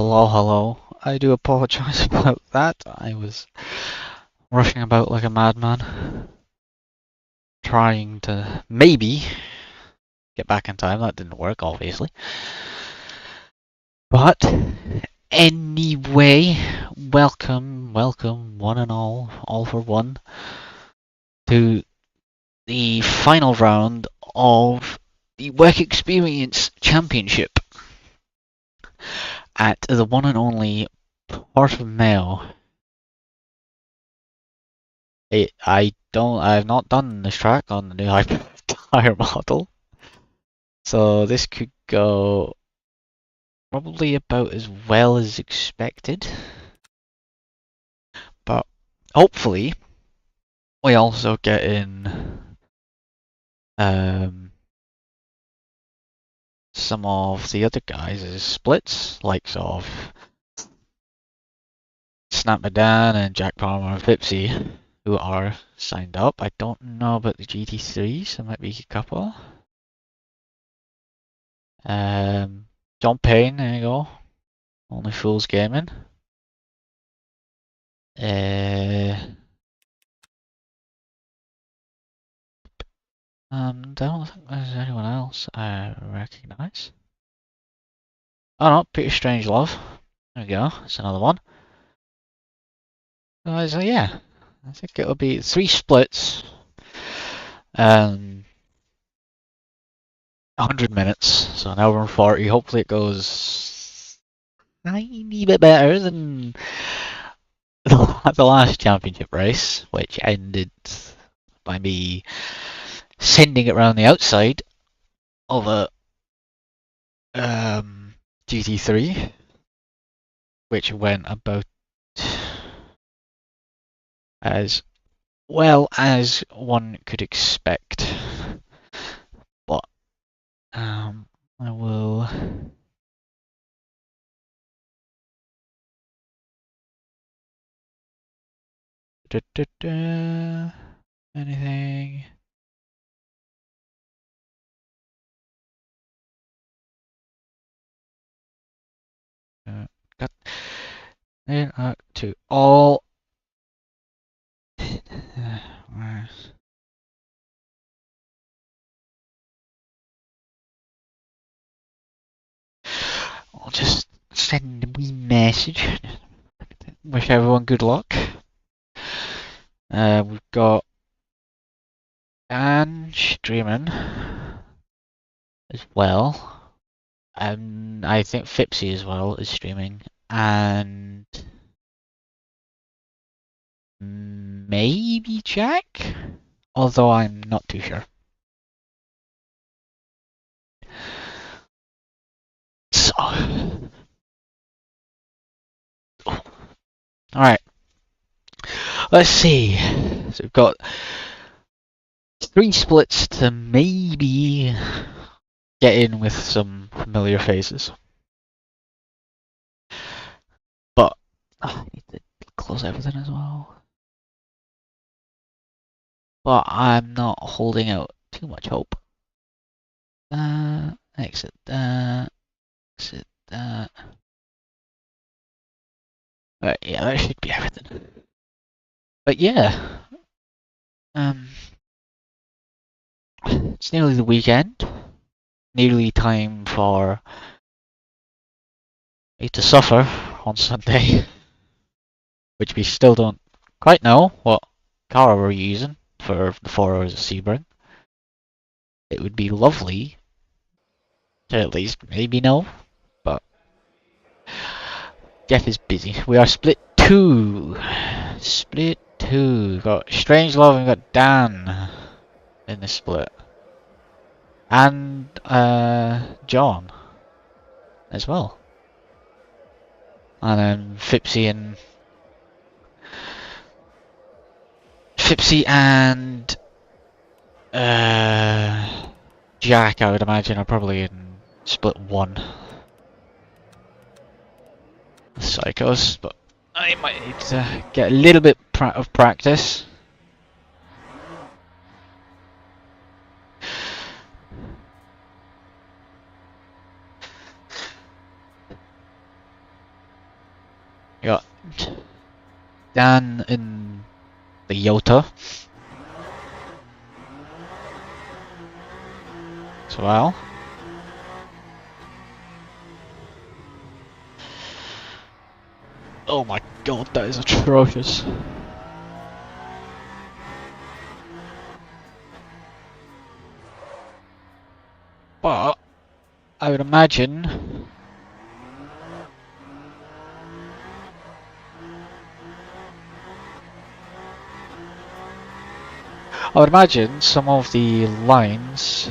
Hello, hello. I do apologize about that. I was rushing about like a madman, trying to maybe get back in time. That didn't work, obviously. But anyway, welcome, one and all for one, to the final round of the Wec-Xperience Championship at the one and only Port of Mayo. I've not done this track on the new tire model, so this could go probably about as well as expected. But hopefully, we also get in some of the other guys' splits, likes of Snap Madan and Jack Palmer and Pipsy, who are signed up. I don't know about the GT3s, there might be a couple. John Payne, there you go. Only Fools Gaming. I don't think there's anyone else I recognise. Oh no, Peter Strangelove. There we go, that's another one. So yeah, I think it'll be 3 splits. 100 minutes, so an hour and 40. Hopefully it goes a tiny bit better than the last championship race, which ended by me sending it around the outside of a GT3, which went about as well as one could expect. But I will anything. Got to all. I'll just send a wee message. Wish everyone good luck. We've got Dan streaming as well. I think Fipsy as well is streaming. And maybe Jack? Although I'm not too sure. So, alright. Let's see. So we've got 3 splits to maybe get in with some familiar faces. But I need to close everything as well. But I'm not holding out too much hope. Exit that. Exit that. Right, yeah, that should be everything. But yeah, it's nearly the weekend. Nearly time for me to suffer on Sunday, which we still don't quite know what car we're using for the 4 hours of Sebring. It would be lovely to at least maybe know, but Jeff is busy. We are split 2. Split 2. Got Strangelove and got Dan in the split. And John as well. And then Fipsy and Jack, I would imagine, are probably in split 1. Psychos, but I might need to get a little bit of practice. Dan in the Yota as well. Oh my god, that is atrocious. But I would imagine some of the lines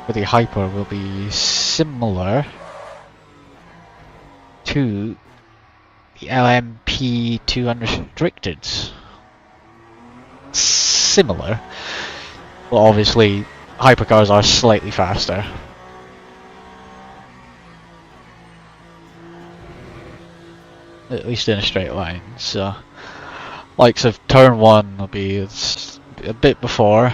for the hyper will be similar to the LMP2 unrestricted. Similar. Well, obviously, hypercars are slightly faster. At least in a straight line. So, likes of turn 1 will be a bit before.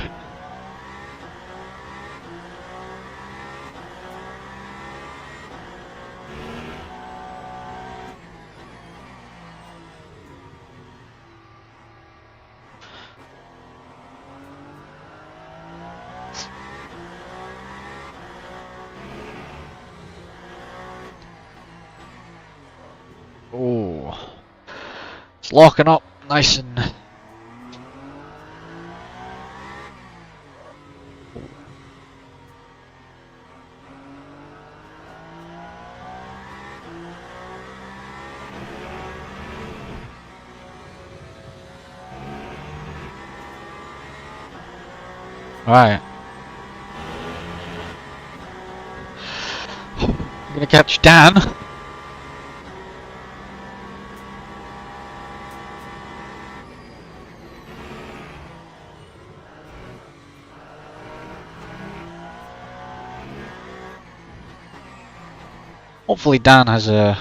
Oh, it's locking up nice and. Alright. I'm gonna catch Dan. Hopefully Dan has a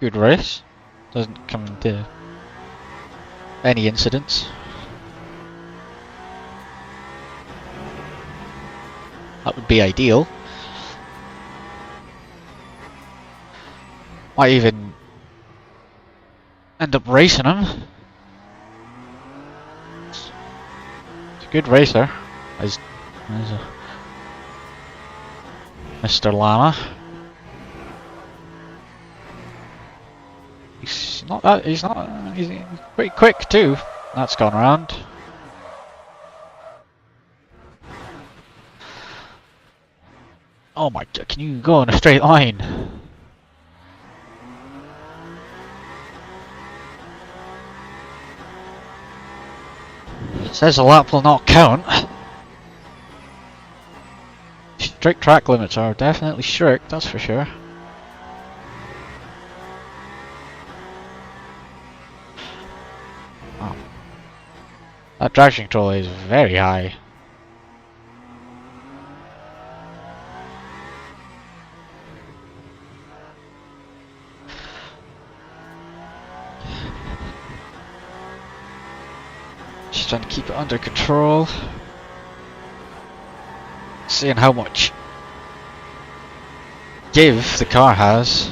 good race. Doesn't come into any incidents. That would be ideal. Might even end up racing him. He's a good racer. As Mr. Llama. He's pretty quick too. That's gone around. Oh my god, can you go in a straight line? It says a lap will not count. Strict track limits are definitely strict, that's for sure. Oh. That traction control is very high. Just trying to keep it under control. Seeing how much give the car has.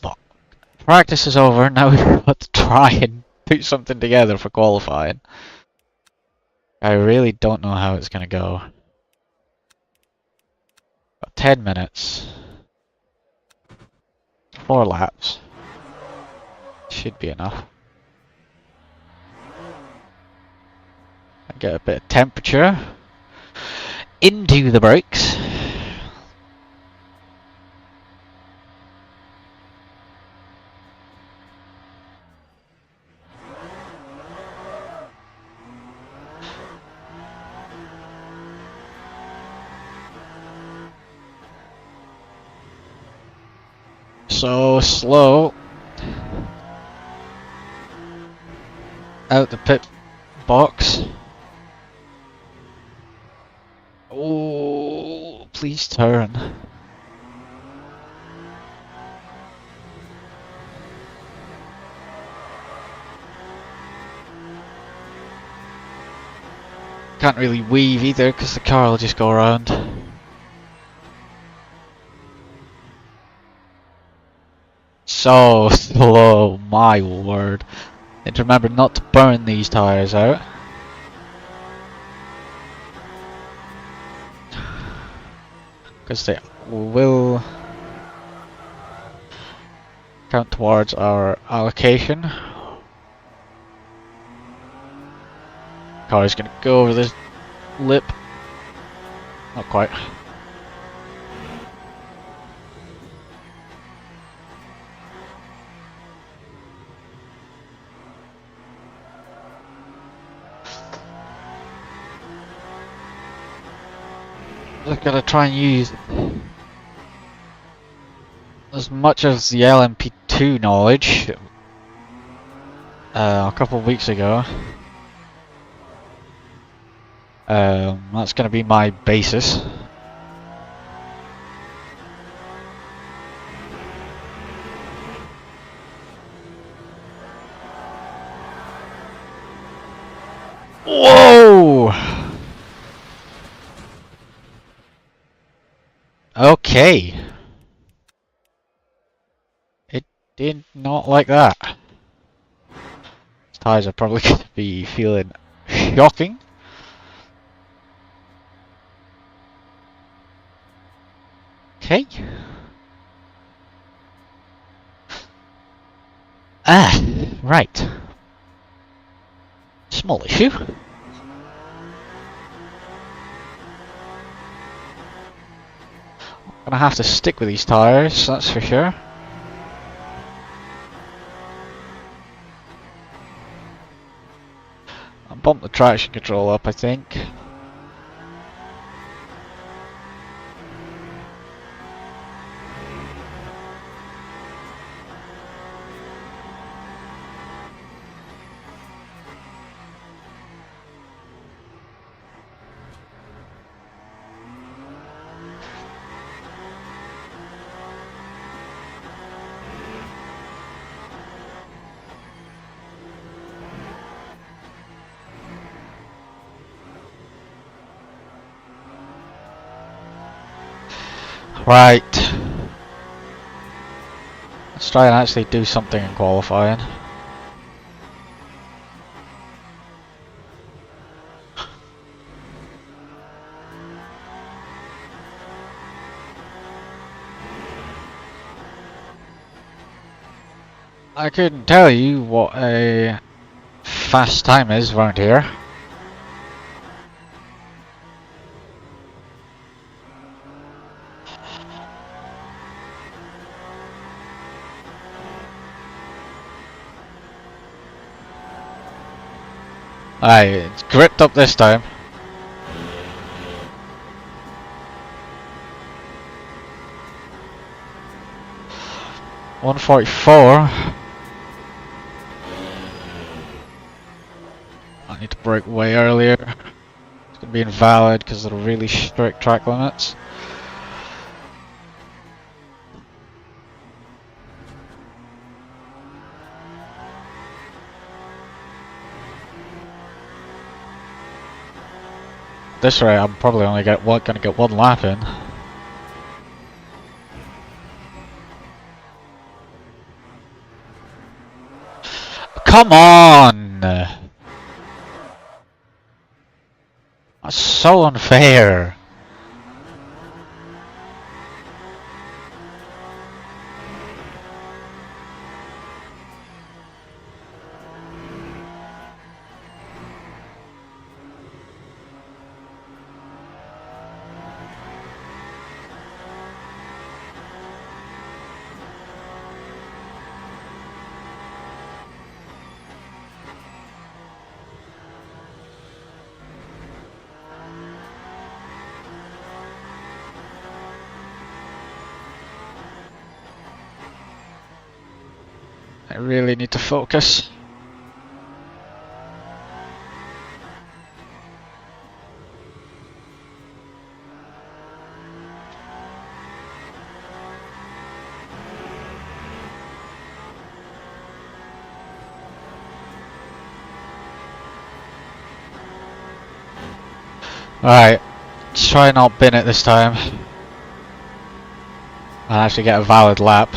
But practice is over, now we've got to try and put something together for qualifying. I really don't know how it's gonna go. Got 10 minutes. 4 laps. Should be enough. Get a bit of temperature into the brakes. So slow. Out the pit box. Oh, please turn. Can't really weave either because the car will just go around. so slow, my word. Need to remember not to burn these tyres out. Because they will count towards our allocation. Car is going to go over this lip. Not quite. Just gotta try and use as much of the LMP2 knowledge a couple of weeks ago. That's gonna be my basis. Whoa! Okay. It did not like that. These tyres are probably going to be feeling shocking. Okay. Right. Small issue. Gonna have to stick with these tyres, that's for sure. I'll bump the traction control up, I think. Right. Let's try and actually do something in qualifying. I couldn't tell you what a fast time is around here. Aye, it's gripped up this time. .144. I need to brake way earlier. It's going to be invalid because of the really strict track limits. This rate, I'm probably only going to get one lap in. Come on! That's so unfair. I really need to focus. Alright, let's try and not bin it this time. And actually get a valid lap.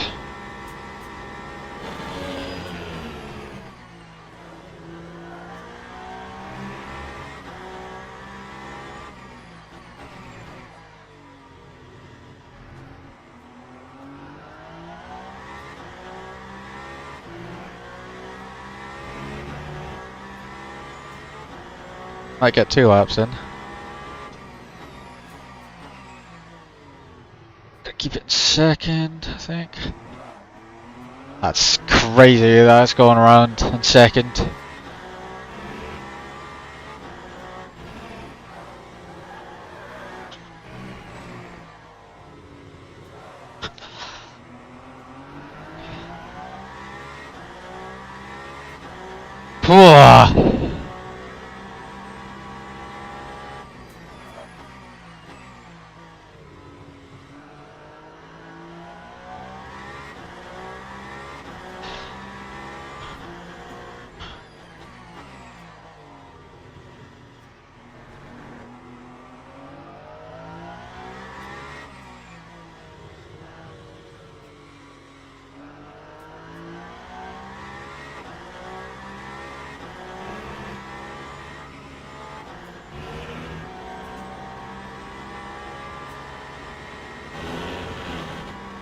Might get 2 laps in. Keep it in second, I think. That's crazy, that's going around in second.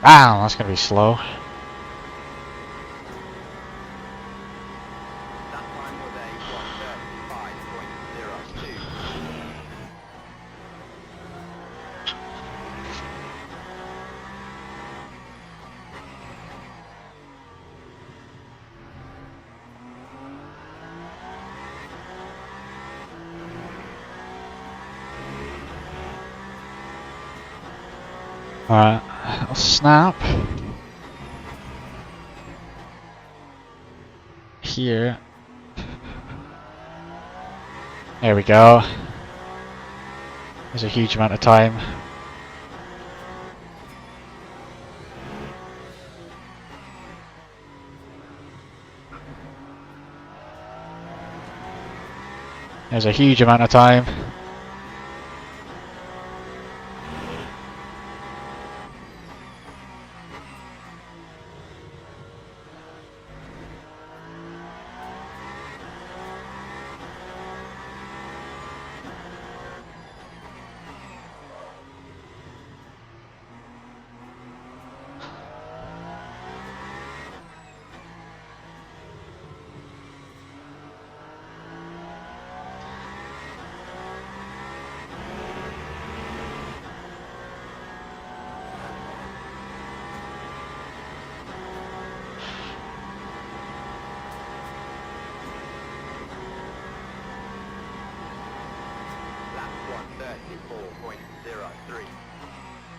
Wow, that's gonna be slow. Alright, I'll snap. Here. There we go. There's a huge amount of time. There's a huge amount of time.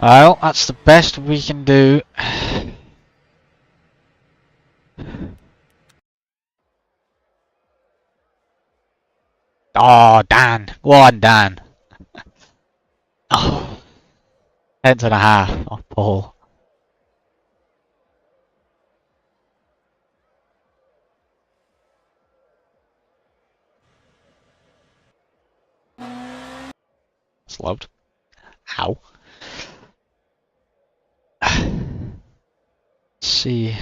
Well, that's the best we can do. Oh, Dan. Go on, Dan. Oh, 10.5 off pole. It's loved. Ow. Let's see.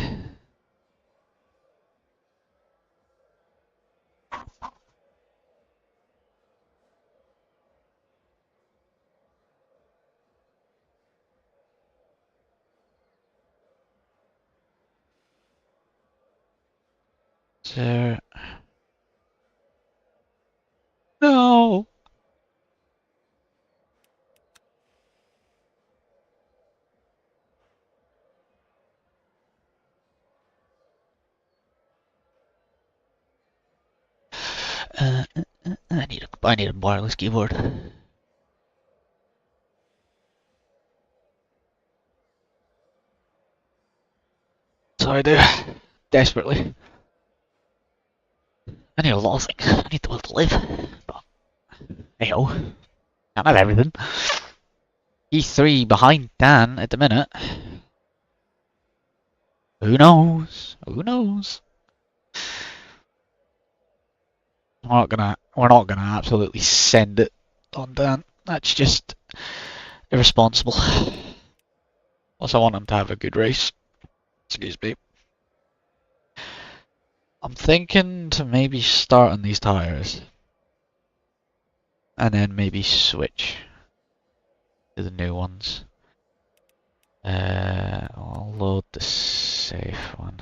There. No. I need a wireless keyboard. So I do. Desperately. I need a lot of things. I need the will to live. But hey ho. Can't have everything. E3 behind Dan at the minute. Who knows? Who knows? We're not gonna absolutely send it on Dan. That's just irresponsible. Also, I want him to have a good race. Excuse me. I'm thinking to maybe start on these tires and then maybe switch to the new ones. I'll load the safe one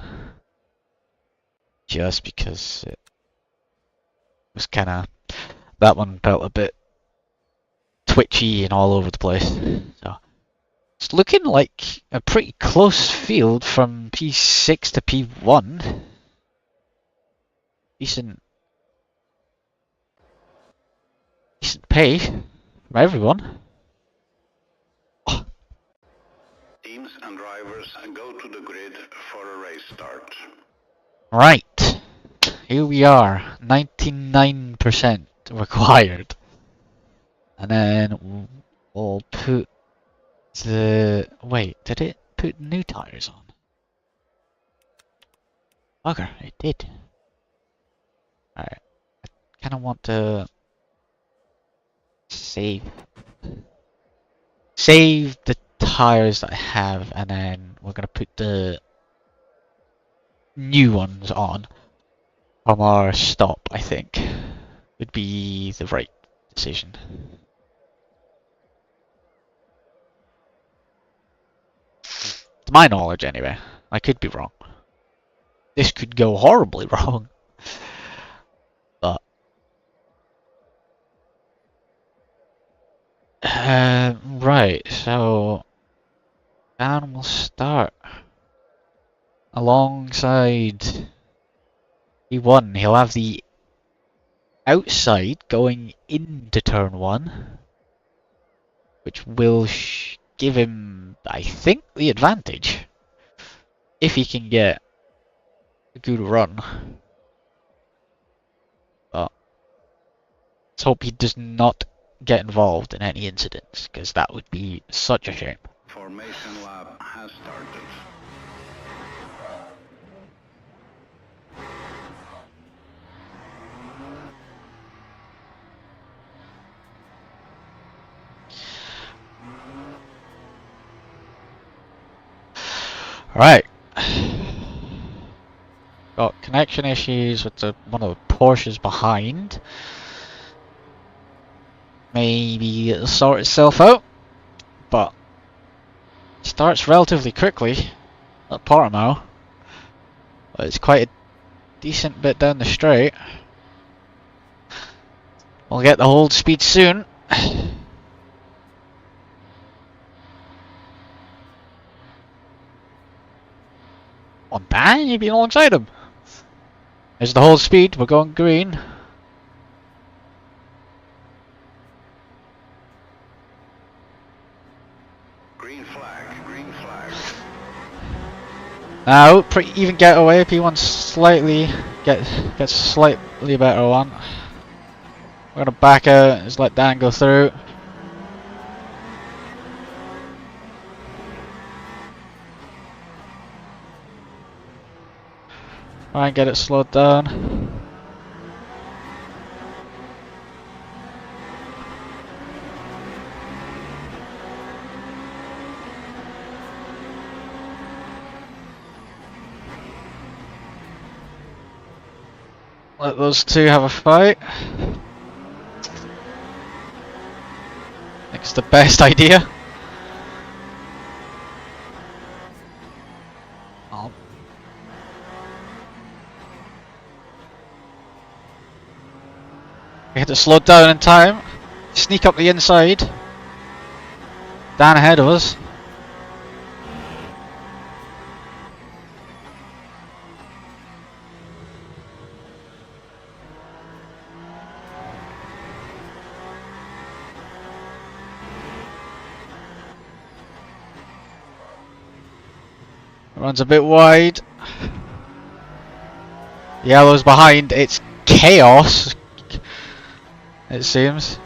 just because it was kind of that one felt a bit twitchy and all over the place. So it's looking like a pretty close field from P6 to P1. Decent pay from everyone. Oh. Teams and drivers go to the grid for a race start. Right, here we are, 99% required. And then we'll put the... Wait, did it put new tires on? Bugger, it did. Alright, I kind of want to save the tires that I have, and then we're gonna put the new ones on from our stop. I think would be the right decision. To my knowledge, anyway. I could be wrong. This could go horribly wrong. But right, so Dan will start alongside E1. He'll have the outside going into turn 1, which will give him, I think, the advantage if he can get a good run. But let's hope he does not get involved in any incidents, because that would be such a shame. Formation lap has started. Alright. Got connection issues with one of the Porsches behind. Maybe it'll sort itself out, but it starts relatively quickly at Portimao. But it's quite a decent bit down the straight. We'll get the hold speed soon. On Dan, you've been alongside him. There's the hold speed, we're going green. Green flag, green flag. Now, pretty even getaway. P1 slightly gets slightly better one. We're gonna back out, just let Dan go through. Try and get it slowed down. Let those two have a fight. I think it's the best idea. Oh. We had to slow down in time. Sneak up the inside. Dan ahead of us. Runs a bit wide. Yellow's behind. It's chaos, it seems.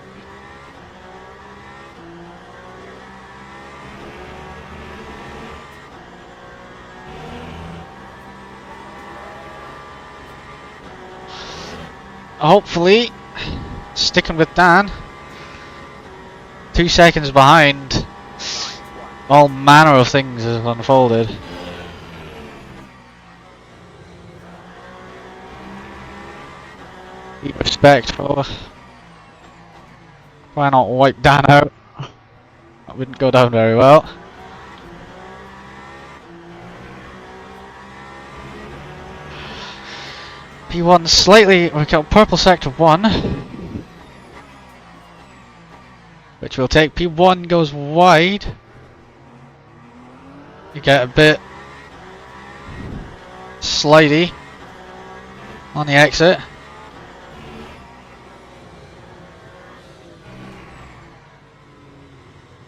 Hopefully, sticking with Dan. 2 seconds behind. All manner of things have unfolded. Be respectful. Why not wipe Dan out? That wouldn't go down very well. P1 slightly, we got purple sector 1. which will take P1 goes wide. You get a bit slidey on the exit.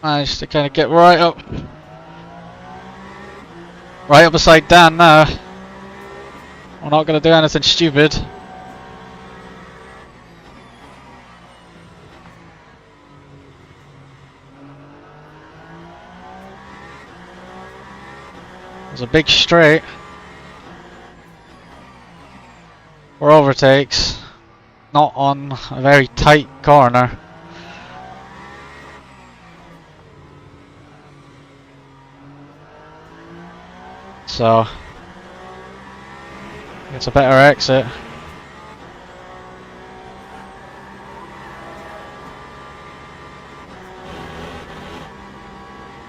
Managed to kind of get right up beside Dan now. We're not going to do anything stupid. There's a big straight for overtakes, not on a very tight corner. So it's a better exit.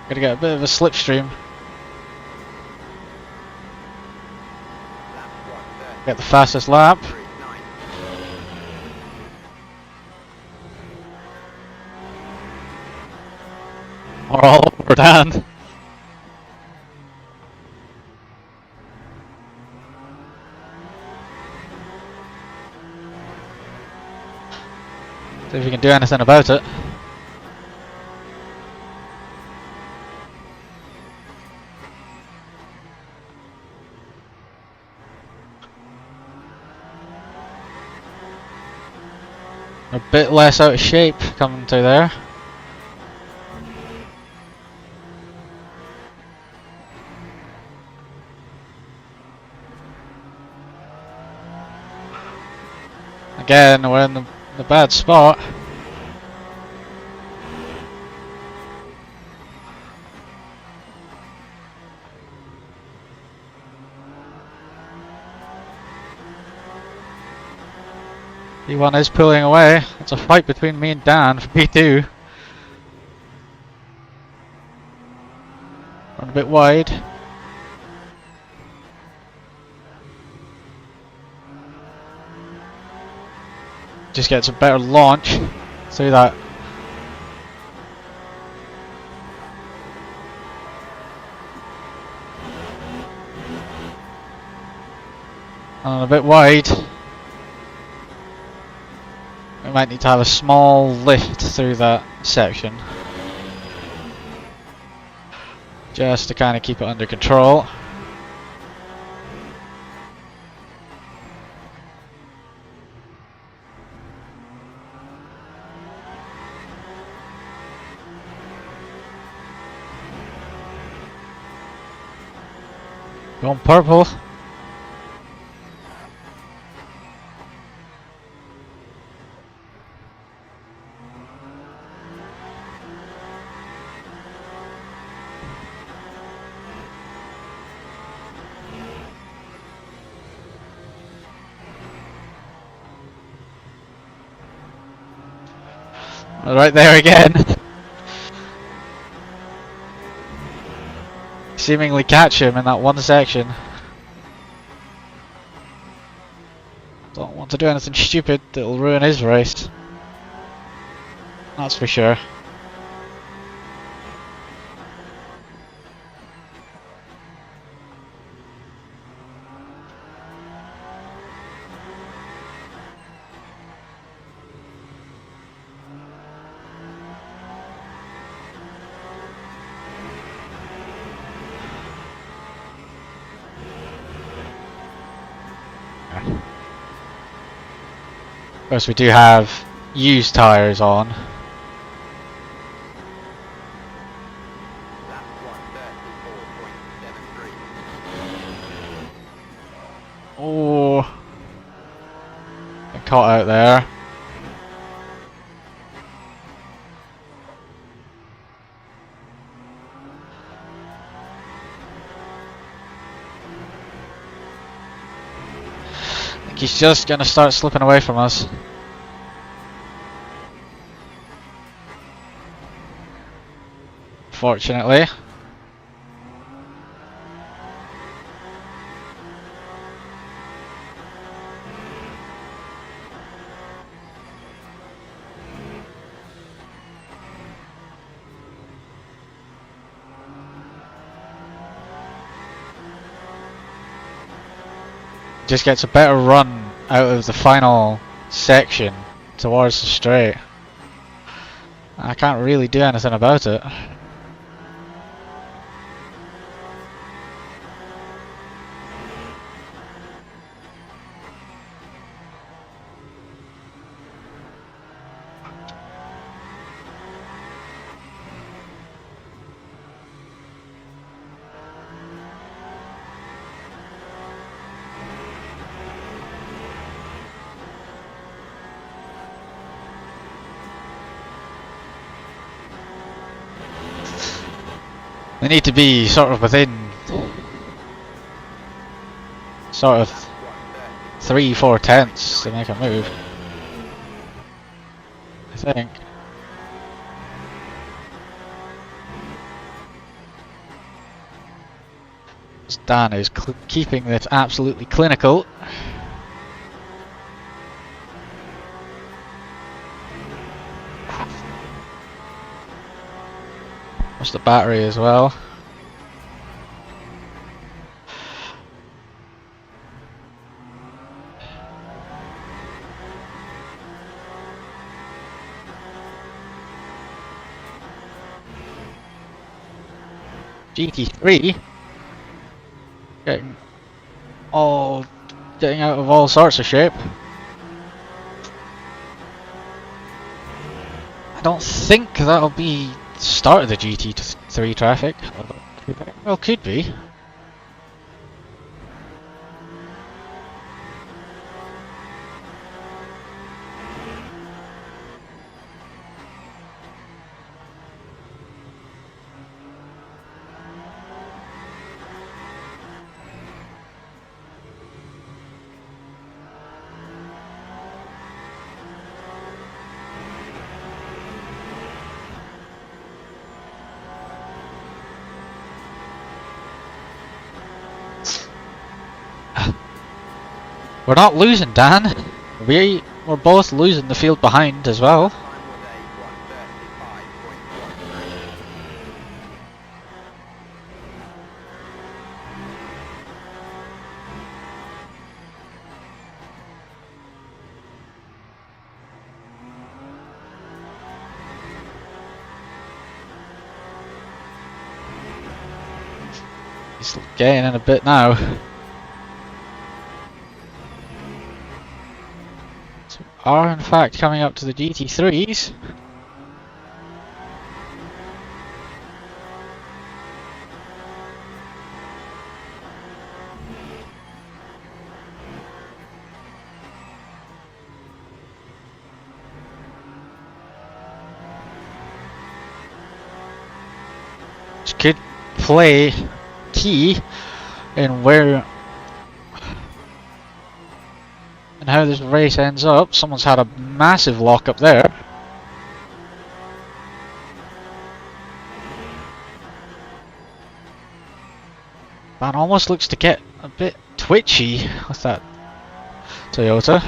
Gonna get a bit of a slipstream. Get the fastest lap. We're all over Dan. See if we can do anything about it. A bit less out of shape coming through there. Again, we're in the bad spot. P1 is pulling away. It's a fight between me and Dan for P2. Run a bit wide. Just gets a better launch through that. And a bit wide. We might need to have a small lift through that section, just to kind of keep it under control. Going purple. Right there again. Seemingly catch him in that one section. Don't want to do anything stupid that'll ruin his race. That's for sure. Of course, we do have used tyres on. Oh, got caught out there. I think he's just gonna start slipping away from us. Fortunately. just gets a better run out of the final section towards the straight. I can't really do anything about it. They need to be sort of within sort of 3-4 tenths to make a move, I think. Dan is keeping this absolutely clinical. What's the battery as well? GT3 getting out of all sorts of shape. I don't think that'll be the start of the GT3 traffic. Well, could be. We're not losing, Dan. We're both losing the field behind as well. He's getting in a bit now. So we are in fact coming up to the GT3s. Which could play key in where and how this race ends up. Someone's had a massive lock up there. Man almost looks to get a bit twitchy with that Toyota.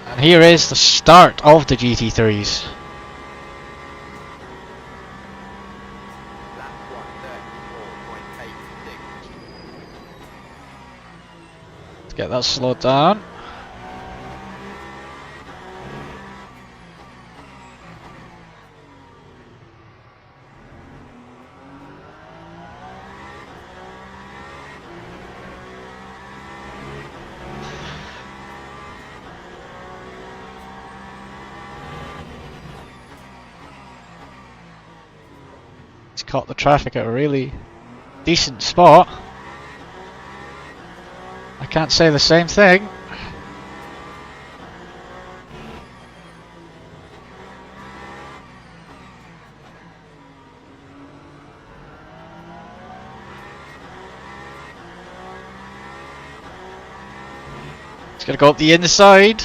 And here is the start of the GT3s. Let's get that slowed down. Caught the traffic at a really decent spot. I can't say the same thing. It's gonna go up the inside.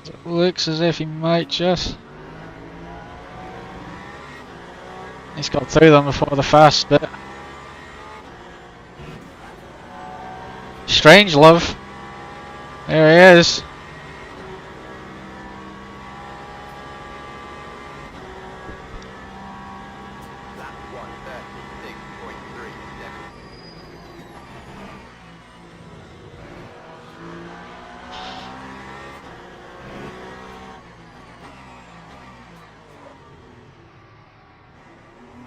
It looks as if he might just. He's got through them before the fast bit. Strange love. There he is.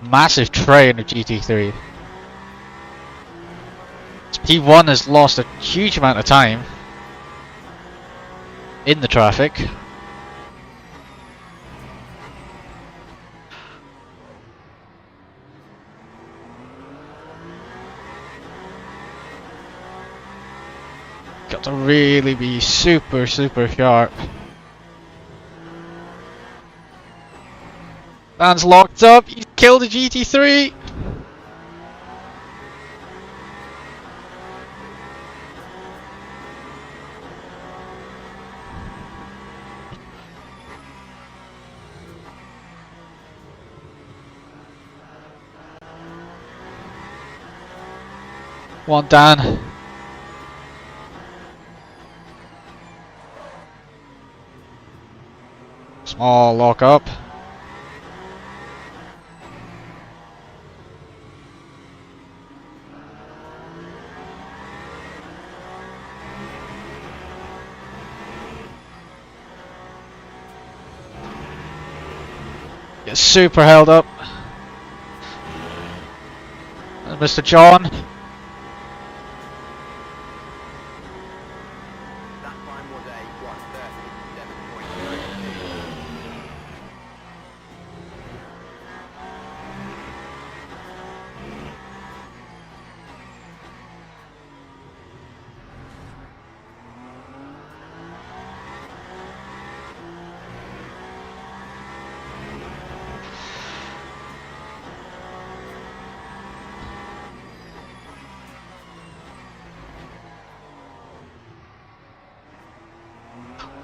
Massive train of GT3. P1 has lost a huge amount of time in the traffic. Got to really be super sharp. Man's locked up, he's killed a GT3! One down. Small lock up. Gets super held up. And Mr. John.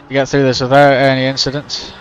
You get through this without any incidents.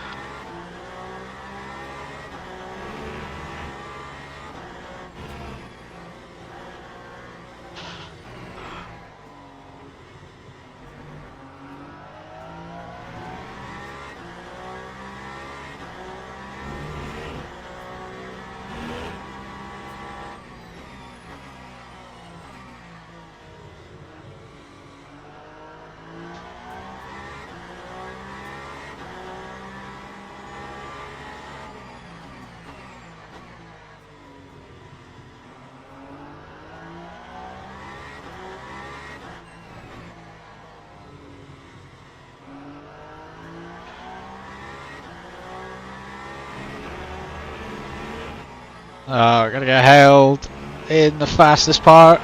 Oh, gotta get held in the fastest part.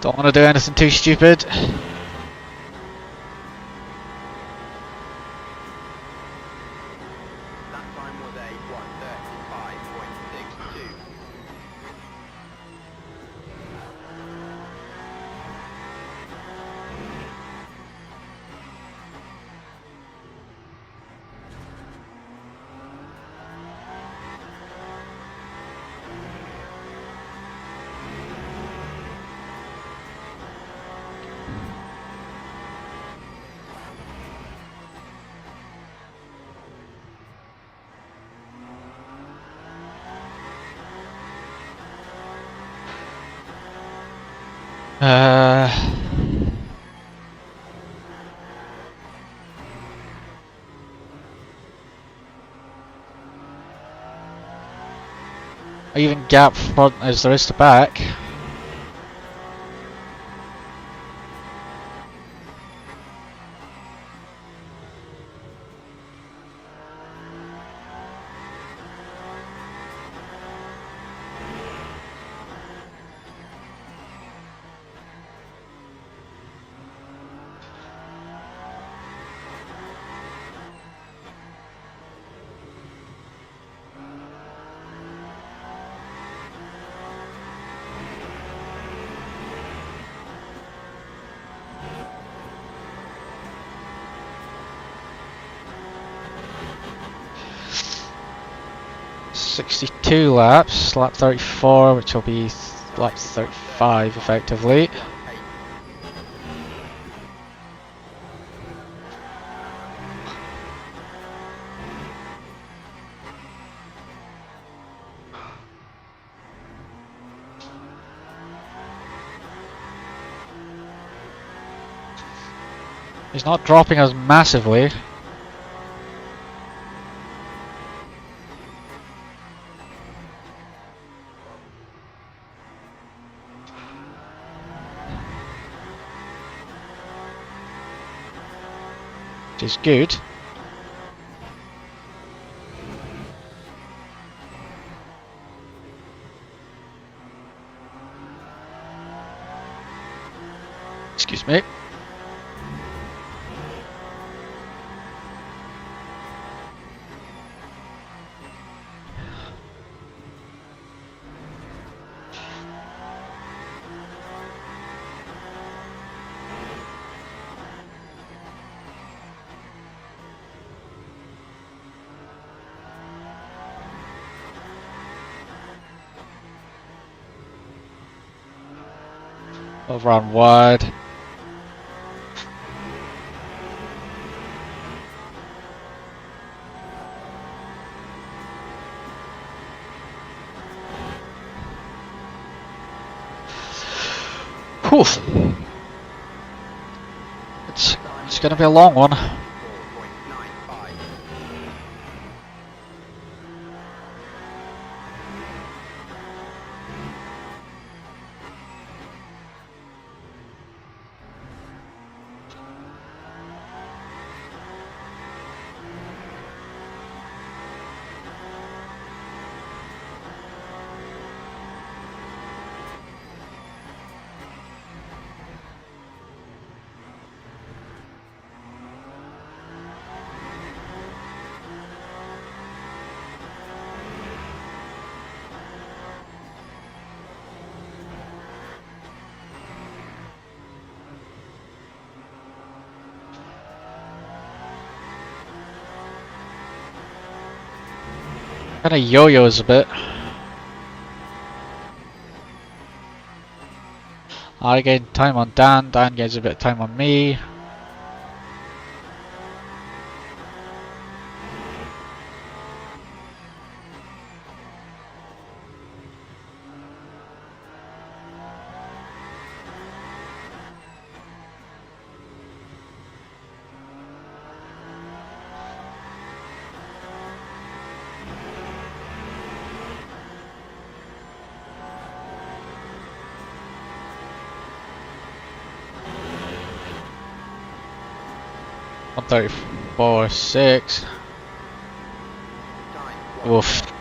Don't want to do anything too stupid. Even gap front as there is to back. 62 laps, lap 34, which will be lap 35 effectively. He's not dropping us massively. Which is good. Excuse me. Over on wide. Whew. It's going to be a long one. Kinda yo-yos a bit. I gain time on Dan, Dan gets a bit of time on me. One 34.6. Oof.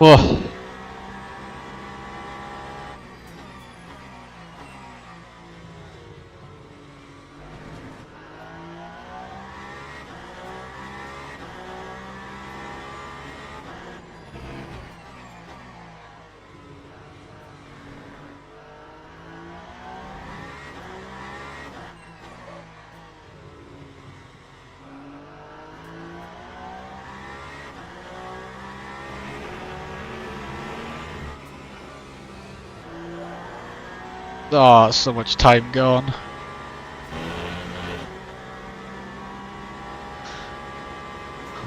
Whoa. Oh, so much time gone.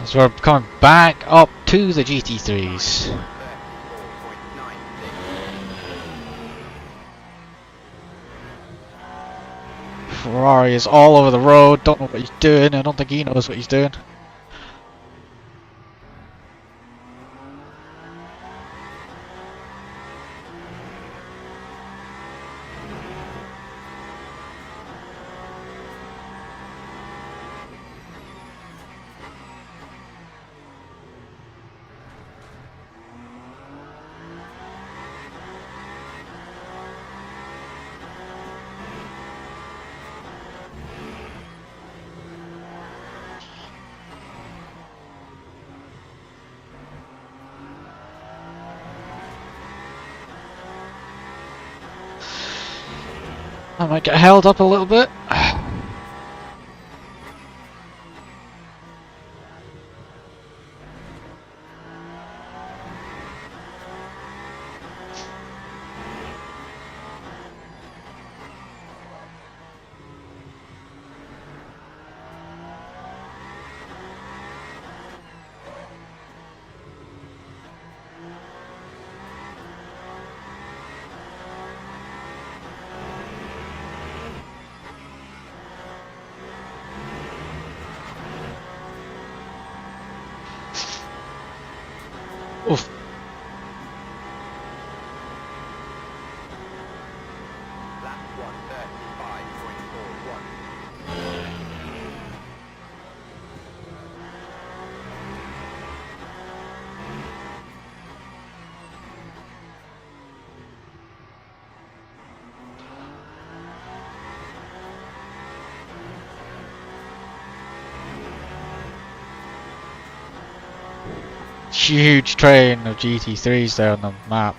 So we're coming back up to the GT3s. Ferrari is all over the road, don't know what he's doing, I don't think he knows what he's doing. I might get held up a little bit. Oof. Lap 1:35.41. Huge train of GT3s there on the map.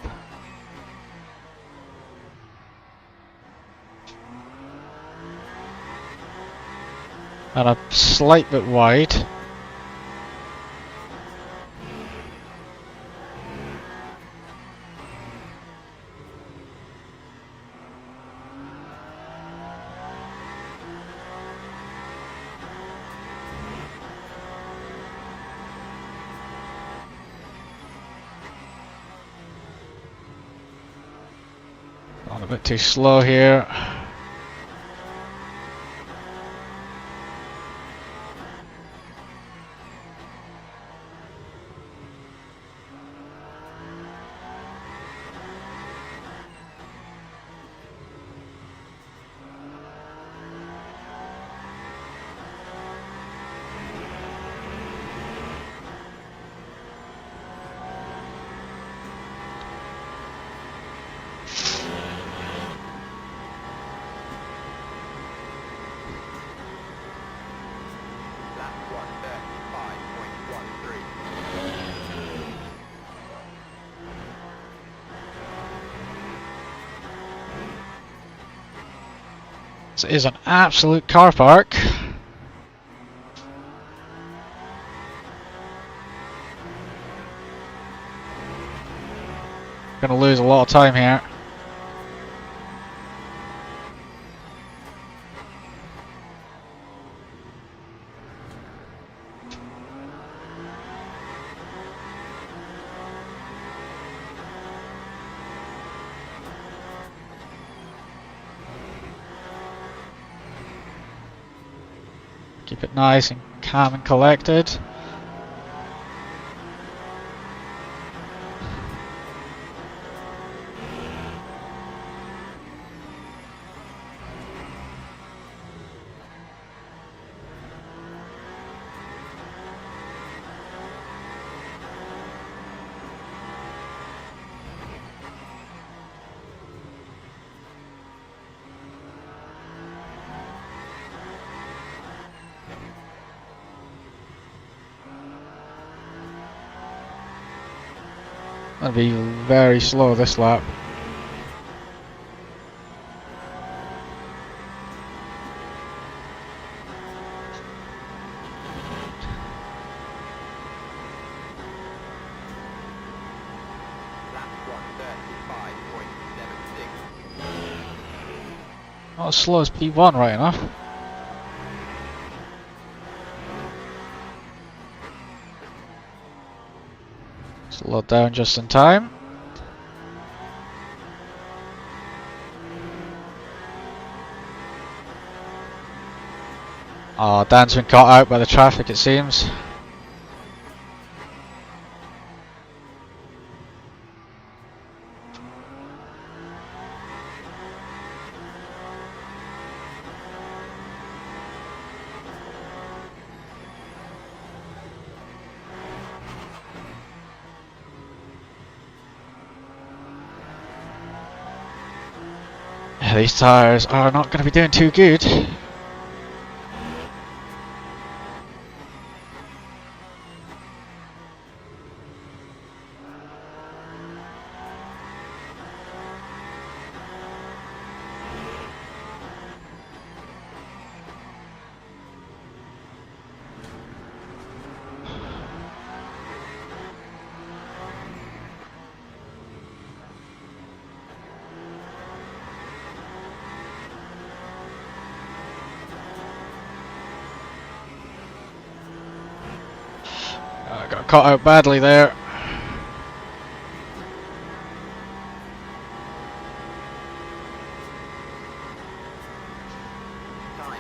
And a slight bit wide. Gone a bit too slow here. Lap 1:35.13. This is an absolute car park. Gonna lose a lot of time here. Keep it nice and calm and collected. I'll be very slow this lap. Lap 1:35.76. Not as slow as P1, right enough. Slow down just in time. Oh, Dan's been caught out by the traffic, it seems. These tyres are not going to be doing too good. I got caught out badly there. Time 1:36.23.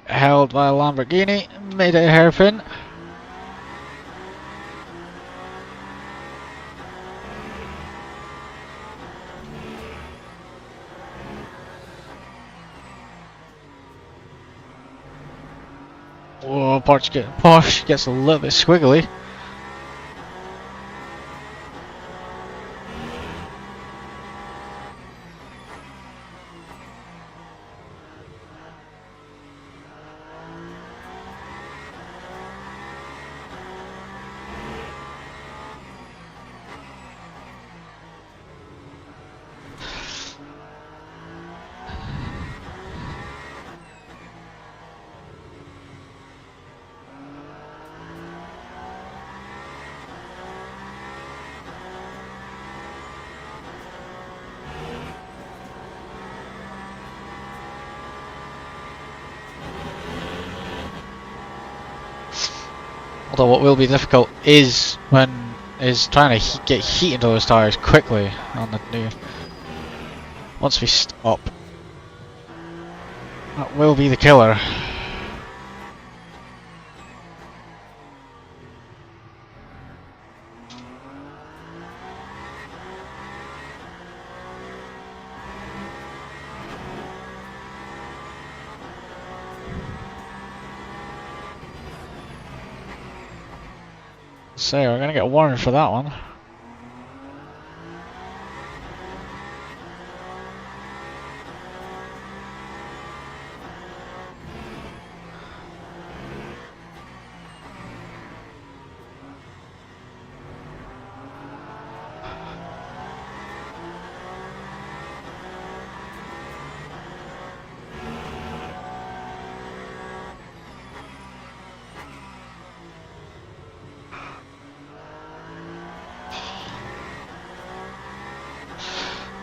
Held by a Lamborghini, made it a hairpin. Whoa, Porsche gets a little bit squiggly. Although what will be difficult is trying to get heat into those tires quickly on the new. Once we stop, that will be the killer. So we're gonna get warned for that one.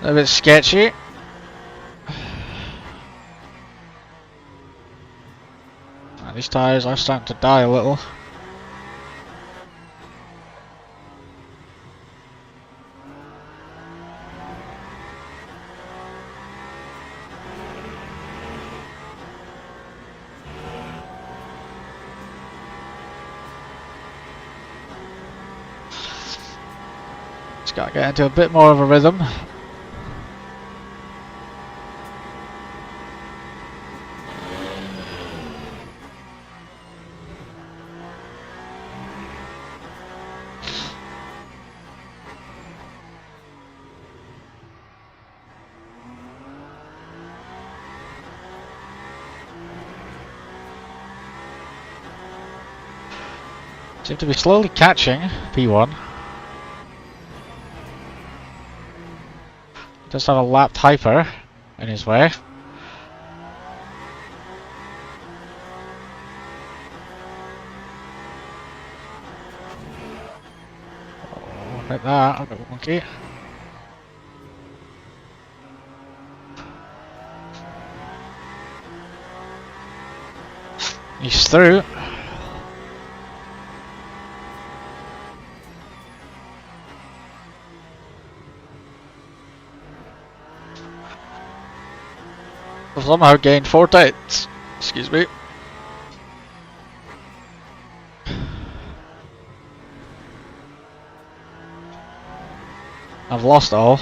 A bit sketchy. These tires are starting to die a little. Just gotta get into a bit more of a rhythm. Seem to be slowly catching P1. Does have a lapped hyper in his way. Oh, like that, a bit wonky. He's through. Somehow gained 4 tights. Excuse me. I've lost all.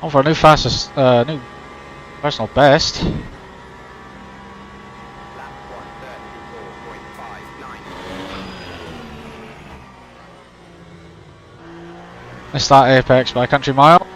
Oh, for a new fastest, new personal best. Lap 1:34.59. Missed that apex by a country mile.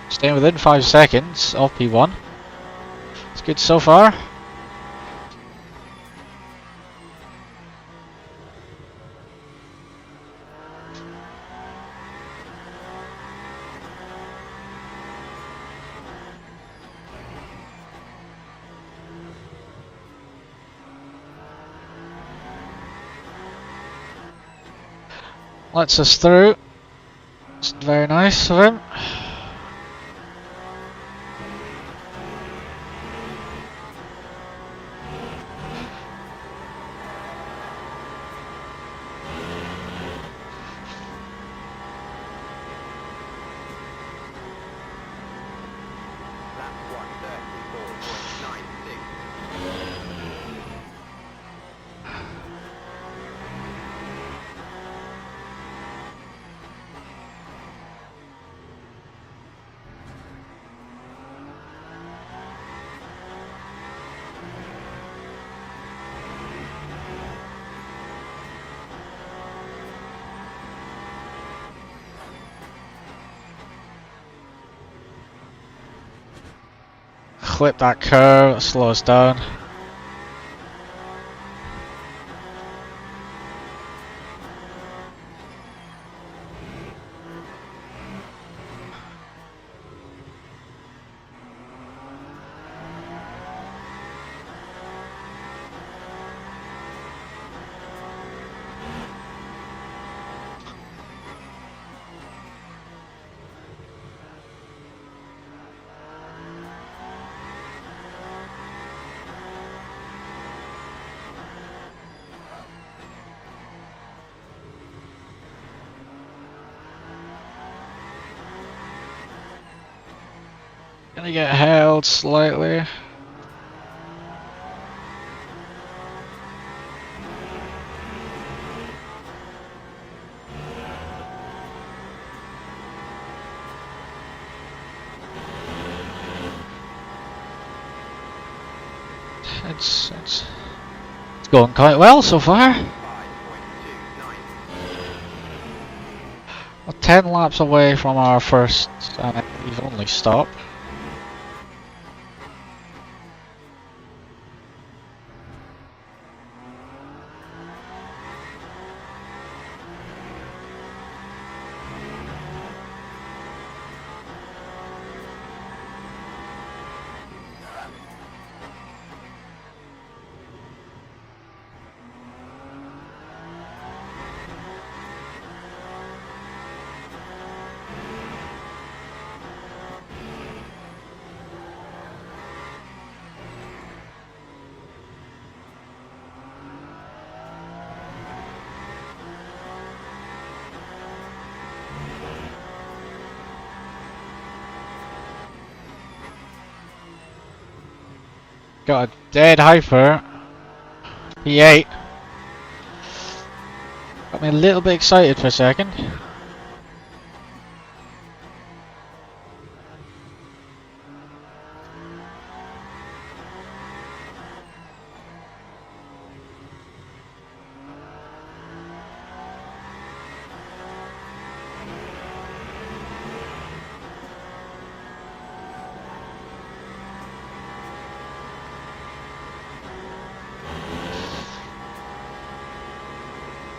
Staying within 5 seconds of P1. It's good so far. Lets us through. It's very nice of him. Lap 134.96. Clip that curve, slow us down. Gonna get held slightly. It's going quite well so far. 5.29. We're 10 laps away from our first and I believe only stop. Got a dead hyper. P8. Got me a little bit excited for a second.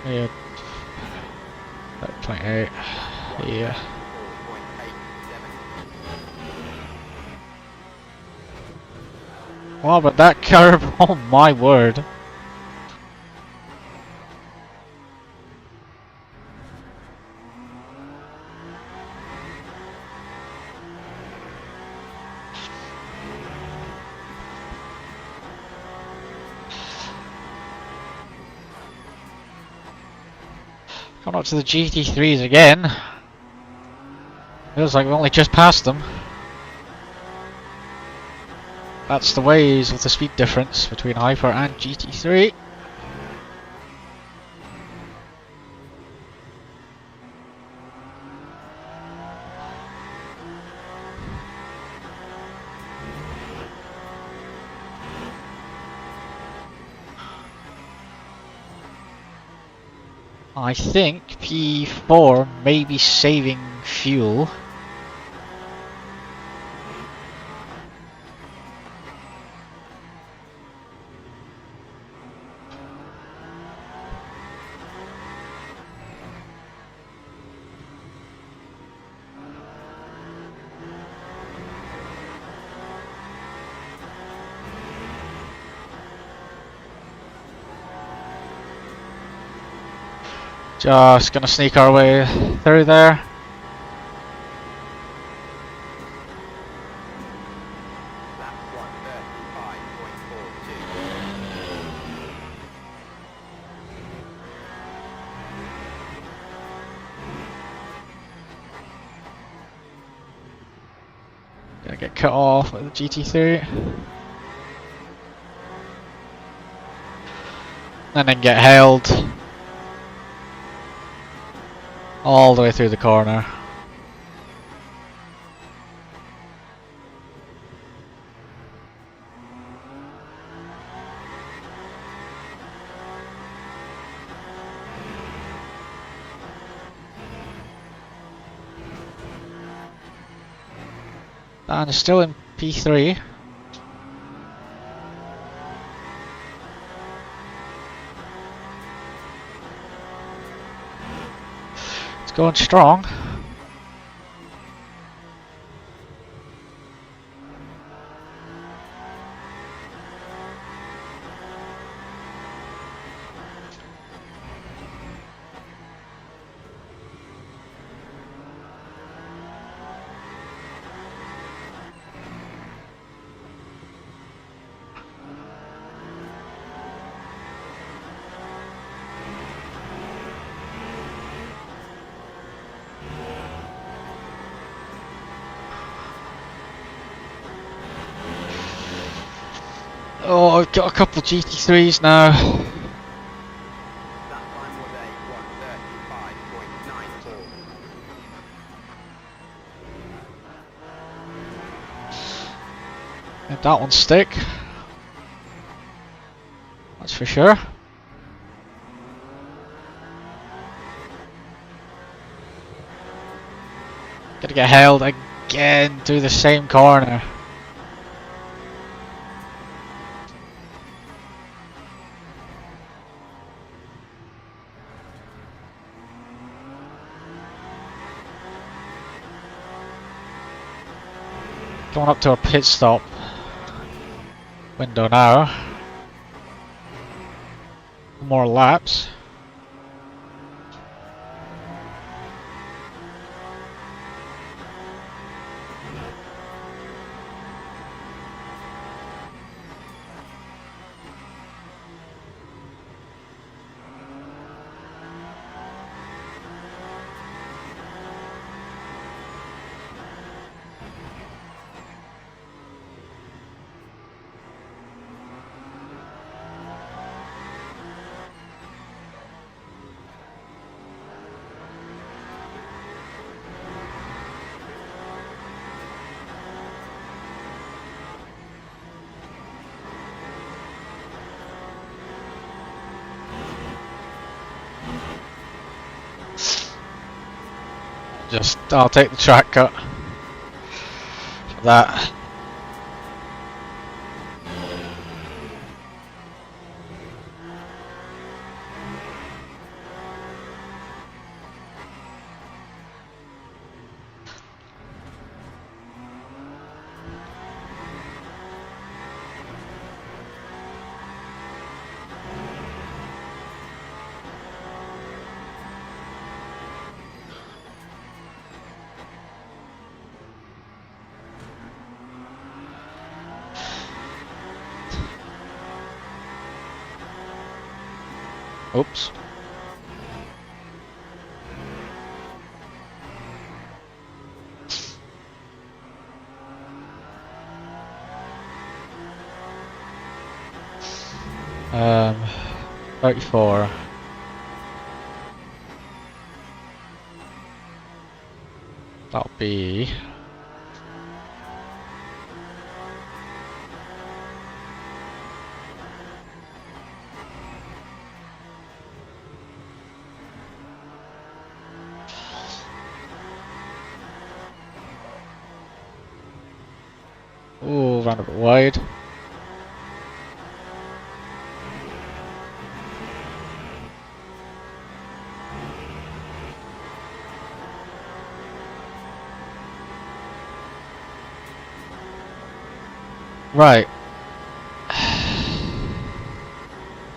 Yeah. 0.8. Yeah. 4.87. Wow, but that curve, oh my word. Coming up to the GT3s again. Feels like we've only just passed them. That's the ways of the speed difference between Hyper and GT3. I think P4 may be saving fuel. Just gonna sneak our way through there. Lap 1:35.42. Gonna get cut off with the GT3. And then get held all the way through the corner. And still in P3. It's going strong. Oh, I've got a couple GT3s now. That time was a 1:35.94. Made that one stick. That's for sure. Gonna get held again through the same corner. Going up to a pit stop window now. More laps. I'll take the track cut for that. Oops. Um, 34. That'll be... Ooh, ran a bit wide. Right.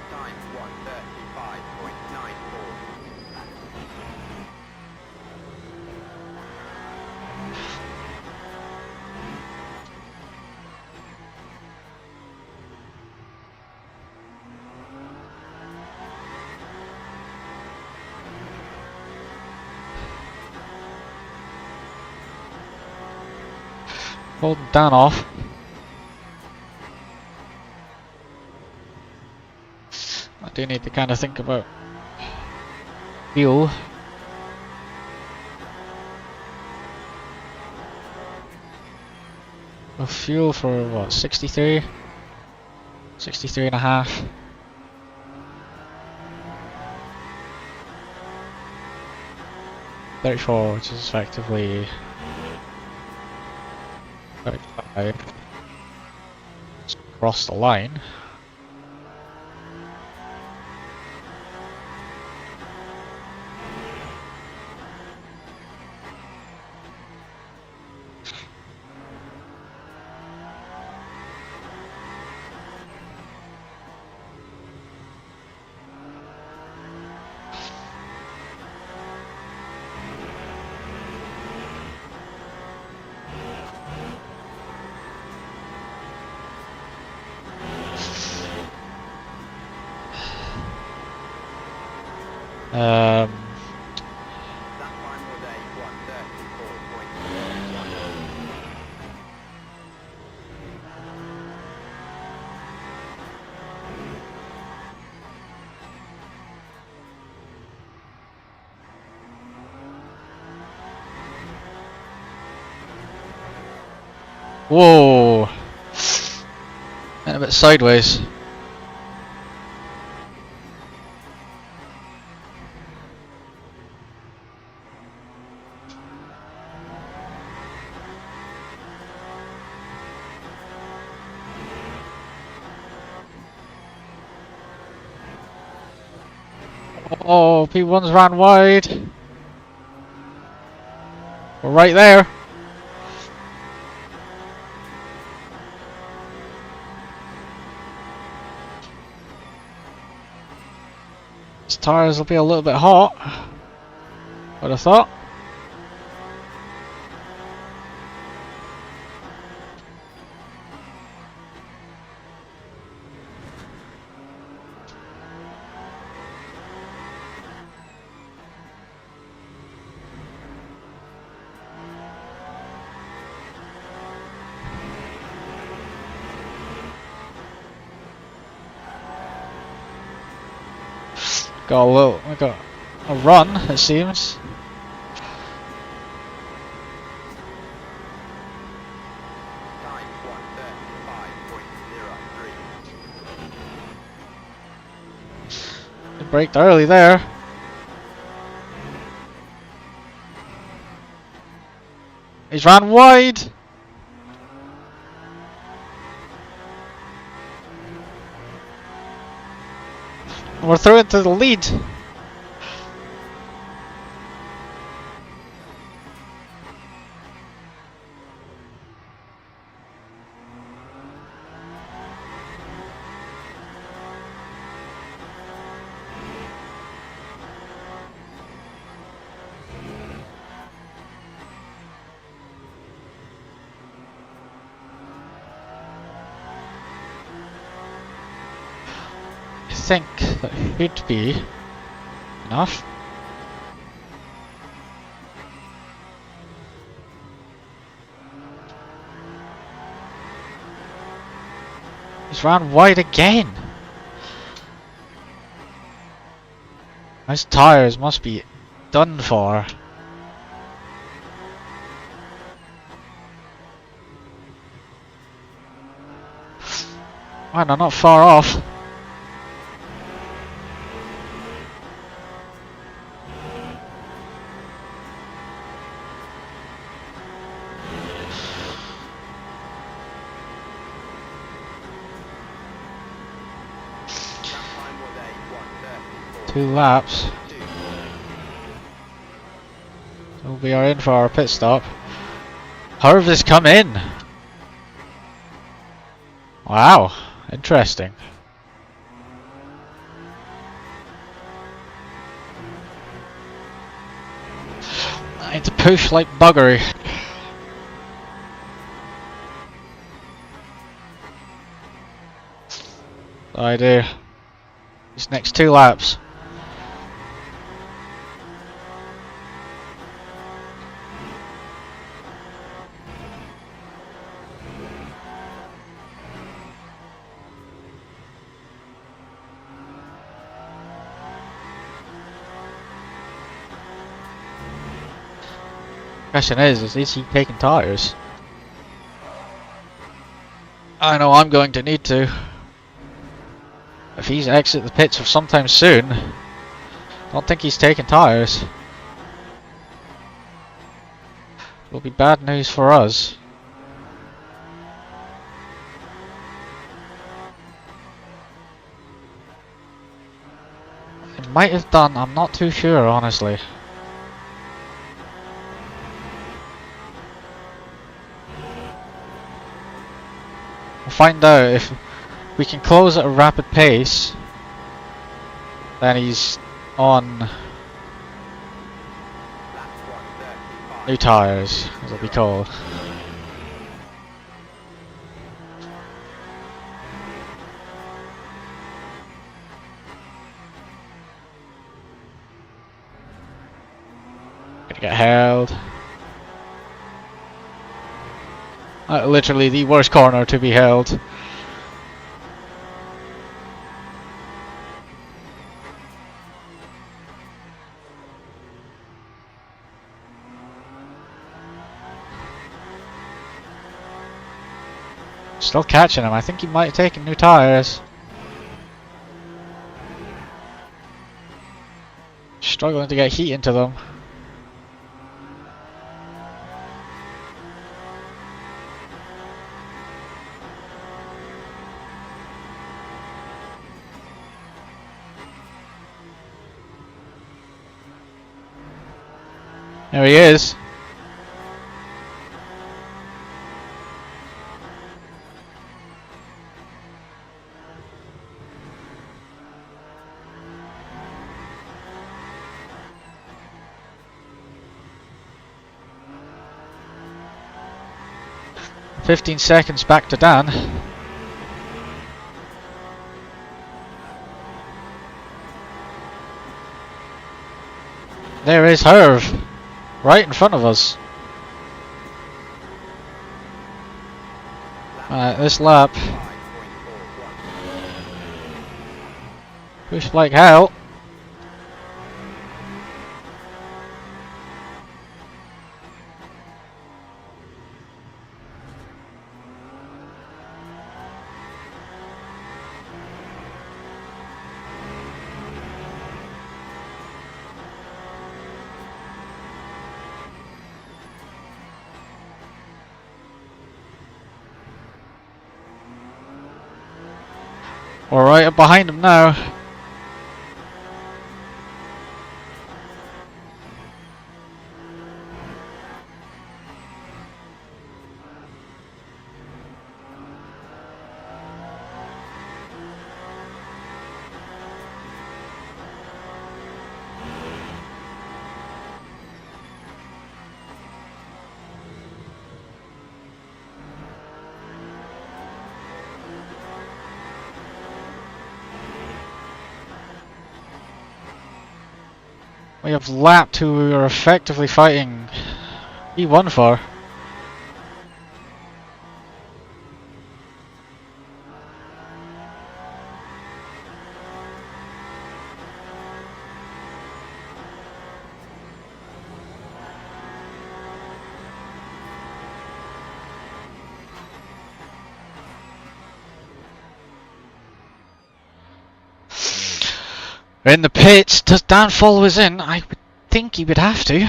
Time 1:35.94. Holding down off. I do need to kind of think about fuel. Well, fuel for what, 63? 63 and a half. $34, which is effectively 35. Let's cross the line. That time was a 1:34.01. Whoa! And a bit sideways. Oh, P1's ran wide. We're right there. His tires will be a little bit hot. Would have thought. We got a run, it seems. Time 1:35.03. They braked early there. He's ran wide. We're through into the lead. I think that should be enough. He's ran wide again. His tires must be done for. Man, they're not far off. That time was a 1:34. 2 laps. 2. So we are in for our pit stop. Harvey's come in. Wow, interesting. I need to push like buggery. I do. These next 2 laps. Question is he taking tires? I know I'm going to need to. If he's exit the pits sometime soon, don't think he's taking tires. It'll be bad news for us. It might have done, I'm not too sure honestly. We'll find out. If we can close at a rapid pace, then he's on Lap 1:35. new tires, as it'll be called. Gonna get held. Literally the worst corner to be held. Still catching him. I think he might have taken new tires. Struggling to get heat into them. There he is. "15 seconds back to Dan." There is Herv, right in front of us. This lap, 5.41. pushed like hell. We're right up behind him now. We have lapped who we were effectively fighting E1 for. In the pits. Does Dan follow us in? I would think he would have to.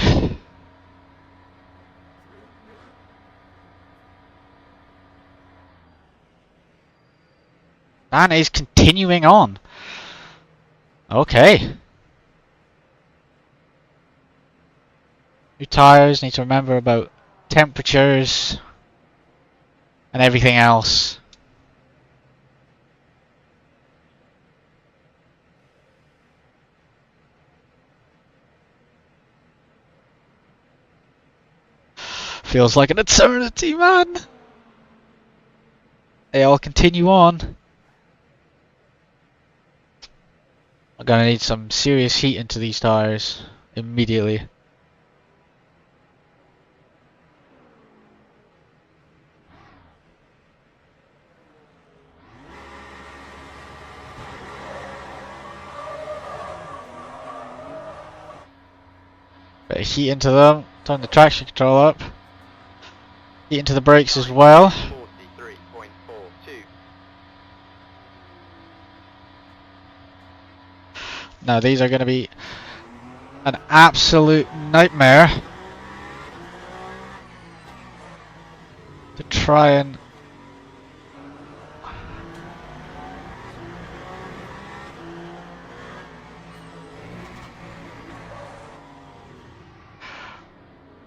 Dan is continuing on. Okay. New tyres, need to remember about temperatures and everything else. Feels like an eternity, man. They all continue on. I'm gonna need some serious heat into these tyres immediately. Bit of heat into them. Turn the traction control up. Heat into the brakes as well. 43.42. Now these are going to be an absolute nightmare to try and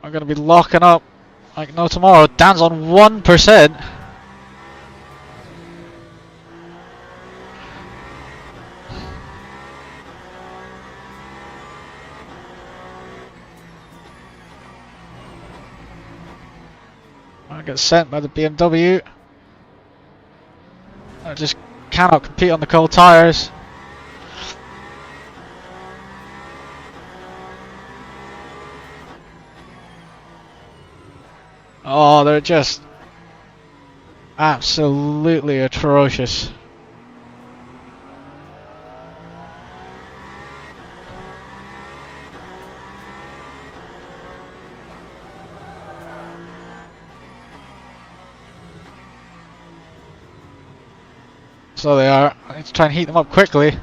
I'm going to be locking up like no tomorrow. Dan's on 1%. I get sent by the BMW. I just cannot compete on the cold tyres. Oh, they're just absolutely atrocious. So they are. I need to try and heat them up quickly.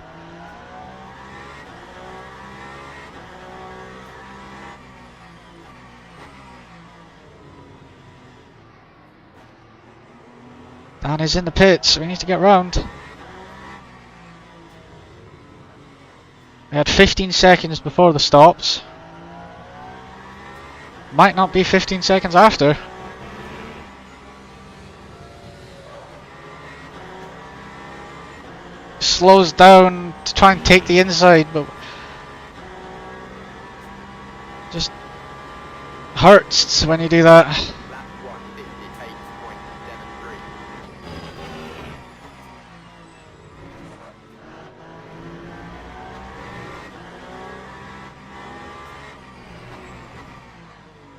Dan is in the pits. We need to get round. We had 15 seconds before the stops. Might not be 15 seconds after. Slows down to try and take the inside, but just hurts when you do that. Lap 158.73.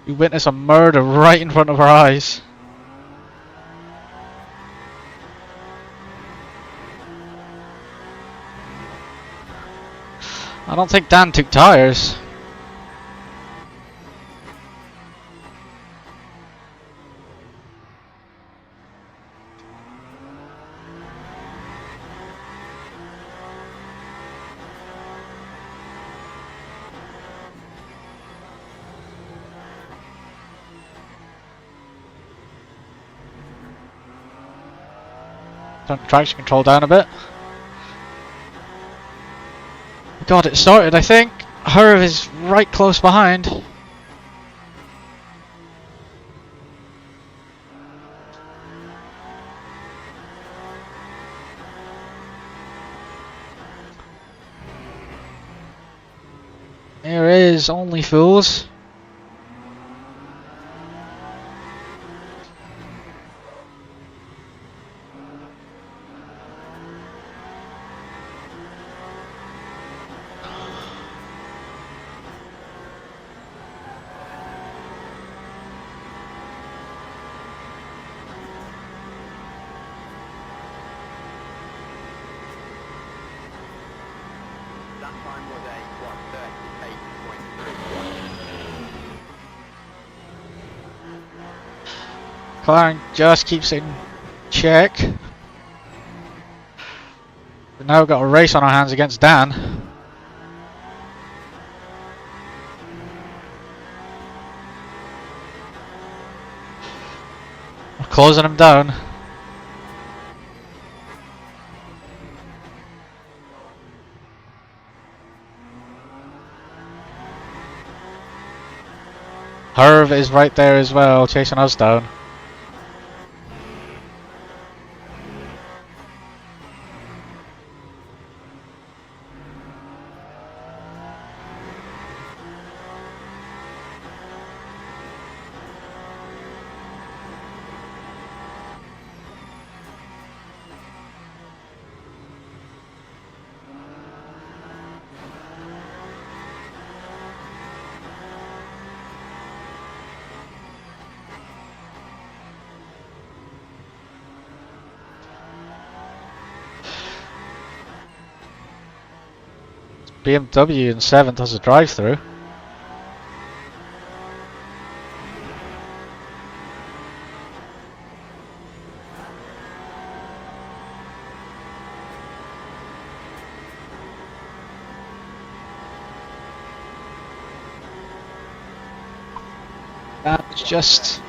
We witness a murder right in front of our eyes. I don't think Dan took tyres. Turn the traction control down a bit. God, it started, I think. Herv is right close behind. There is only fools. That time was a 138.31. Clark just keeps in check. We've now got a race on our hands against Dan. Closing him down. Herv is right there as well, chasing us down. BMW in 7th has a drive-through. That's just 5.23.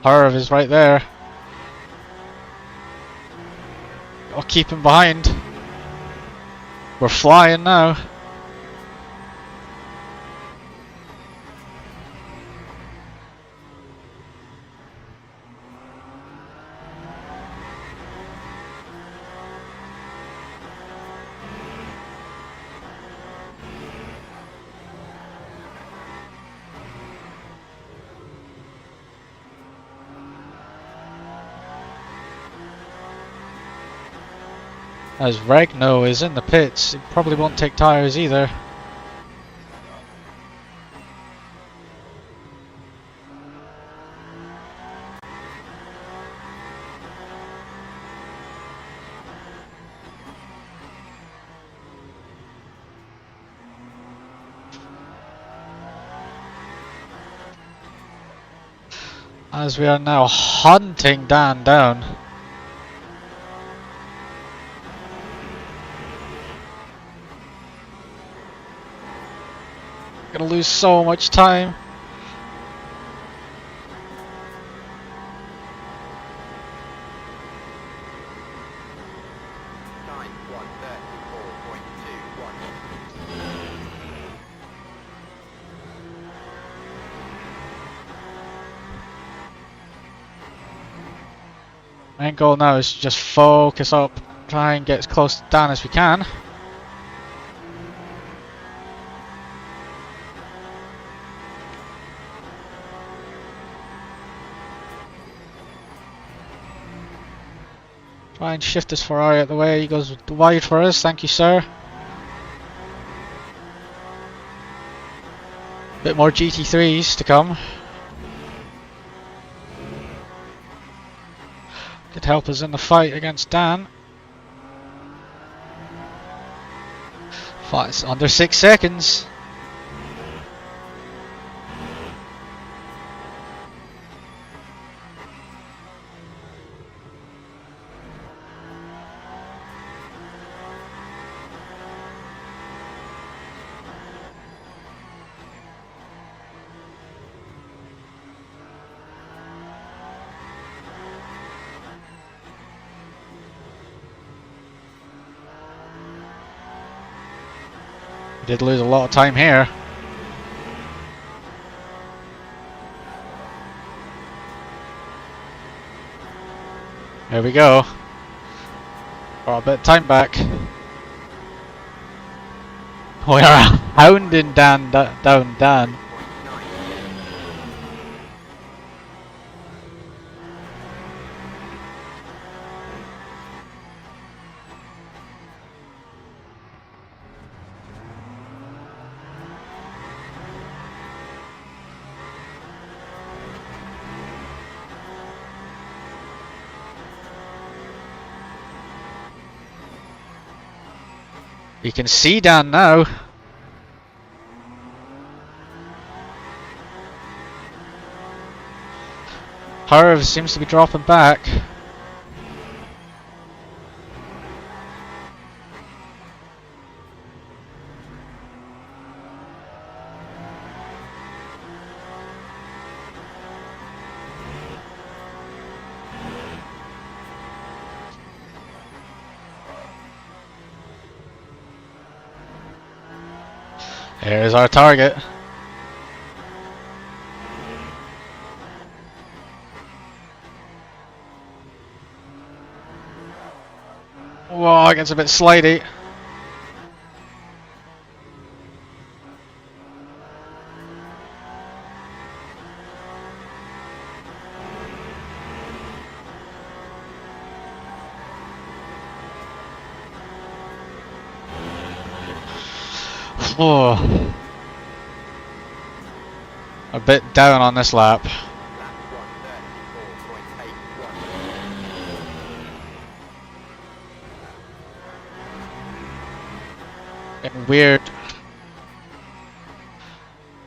Herv is right there. I'll keep him behind. We're flying now. As Regno is in the pits, he probably won't take tyres either. As we are now hunting Dan down. Gonna lose so much time. Time 134.21. Main goal now is to just focus up, try and get as close to Dan as we can. Try and shift this Ferrari out the way. He goes wide for us, thank you sir. Bit more GT3s to come. Could help us in the fight against Dan. It's under 6 seconds. Did lose a lot of time here. There we go. Got a bit of time back. We are hounding down Dan. You can see Dan now. Herv seems to be dropping back. Here's our target. Whoa, it gets a bit slidey. Oh, a bit down on this lap. Lap 134.81. Getting weird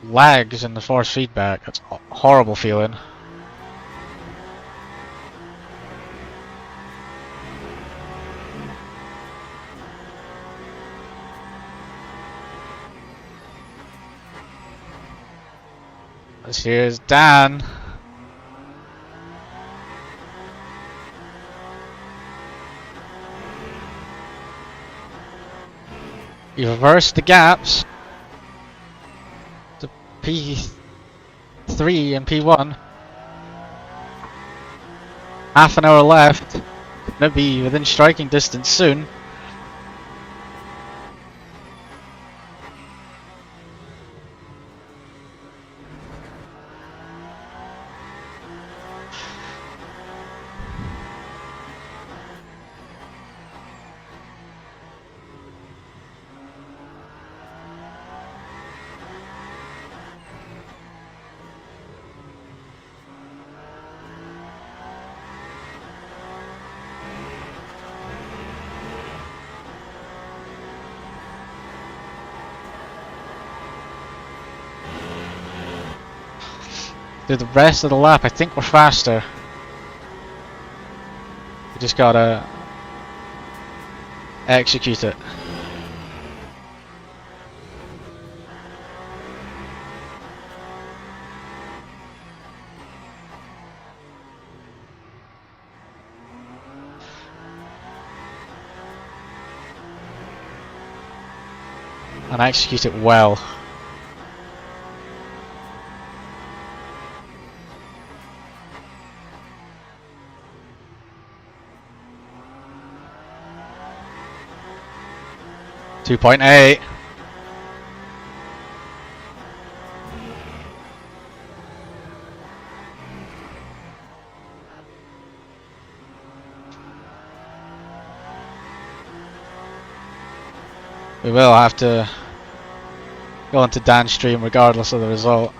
lags in the force feedback. That's a horrible feeling. This here's Dan. You reverse the gaps to P3 and P1. Half an hour left. Gonna be within striking distance soon. Through the rest of the lap, I think we're faster. We just gotta execute it. And execute it well. .8. We will have to go into Dan's stream regardless of the result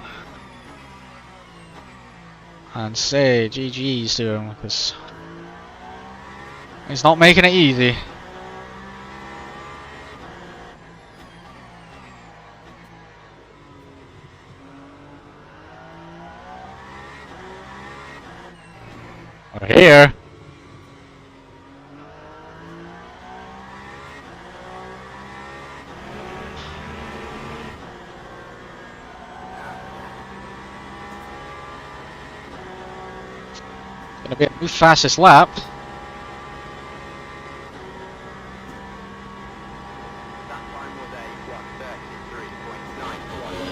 and say GG's to him because he's not making it easy. We're here. It's gonna be a new fastest lap. That time was a 133.91.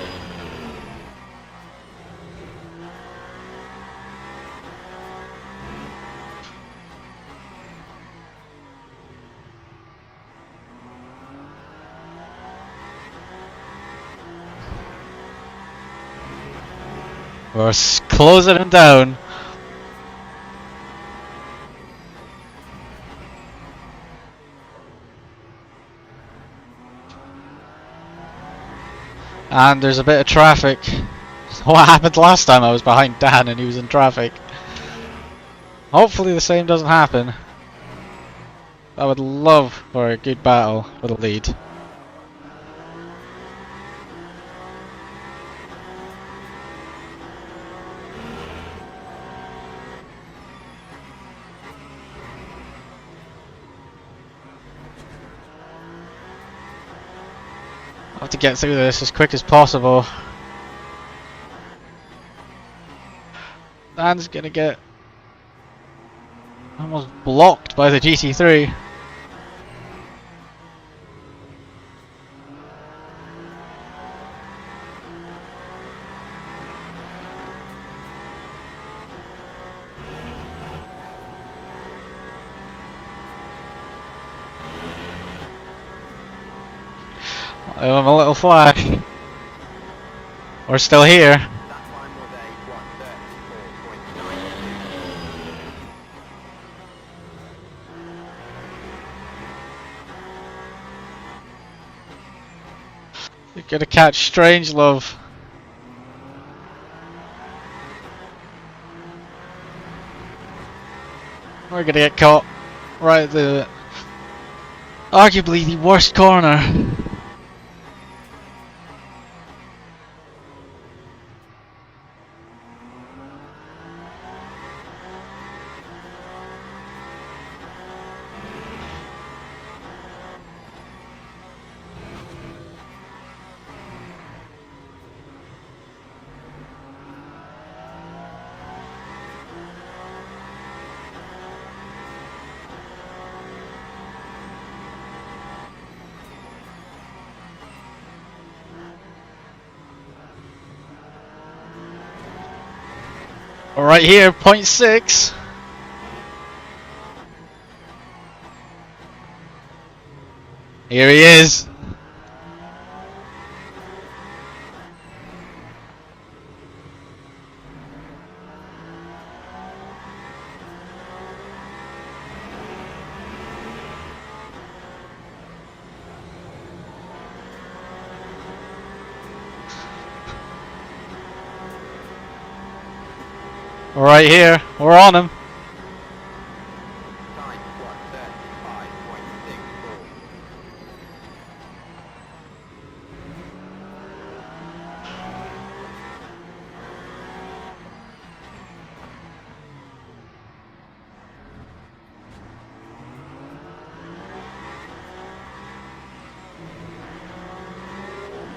We're closing him down. And there's a bit of traffic. What happened last time I was behind Dan and he was in traffic? Hopefully the same doesn't happen. I would love for a good battle with a lead. I have to get through this as quick as possible. Dan's gonna get almost blocked by the GT3. I'm a little flash. We're still here. That time was a 1:34.92. You're gonna catch Strangelove. We're gonna get caught right at the arguably the worst corner. Right here, 0.6. Here he is. Right here, we're on him. Time 1:35.64.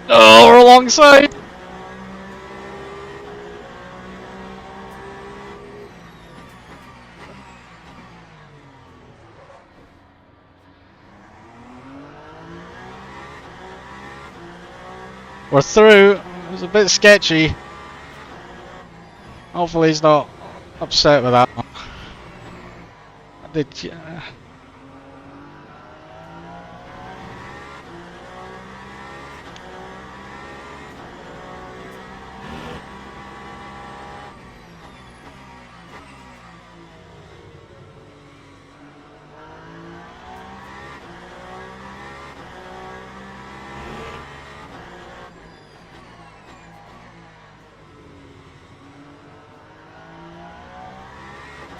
Oh, we're alongside. We're through. It was a bit sketchy. Hopefully he's not upset with that one. Did you?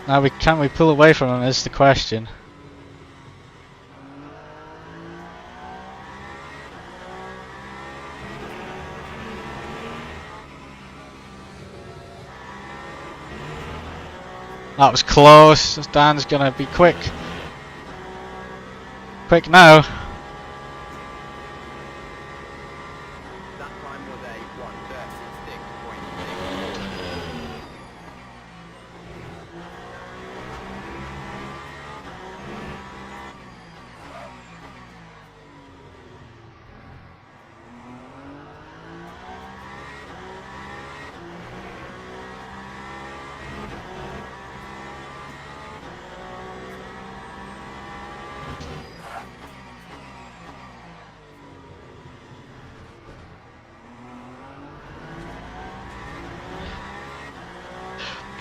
Now can we pull away from him is the question. That was close. Dan's gonna be quick. Quick now. That time was a 1:36.64.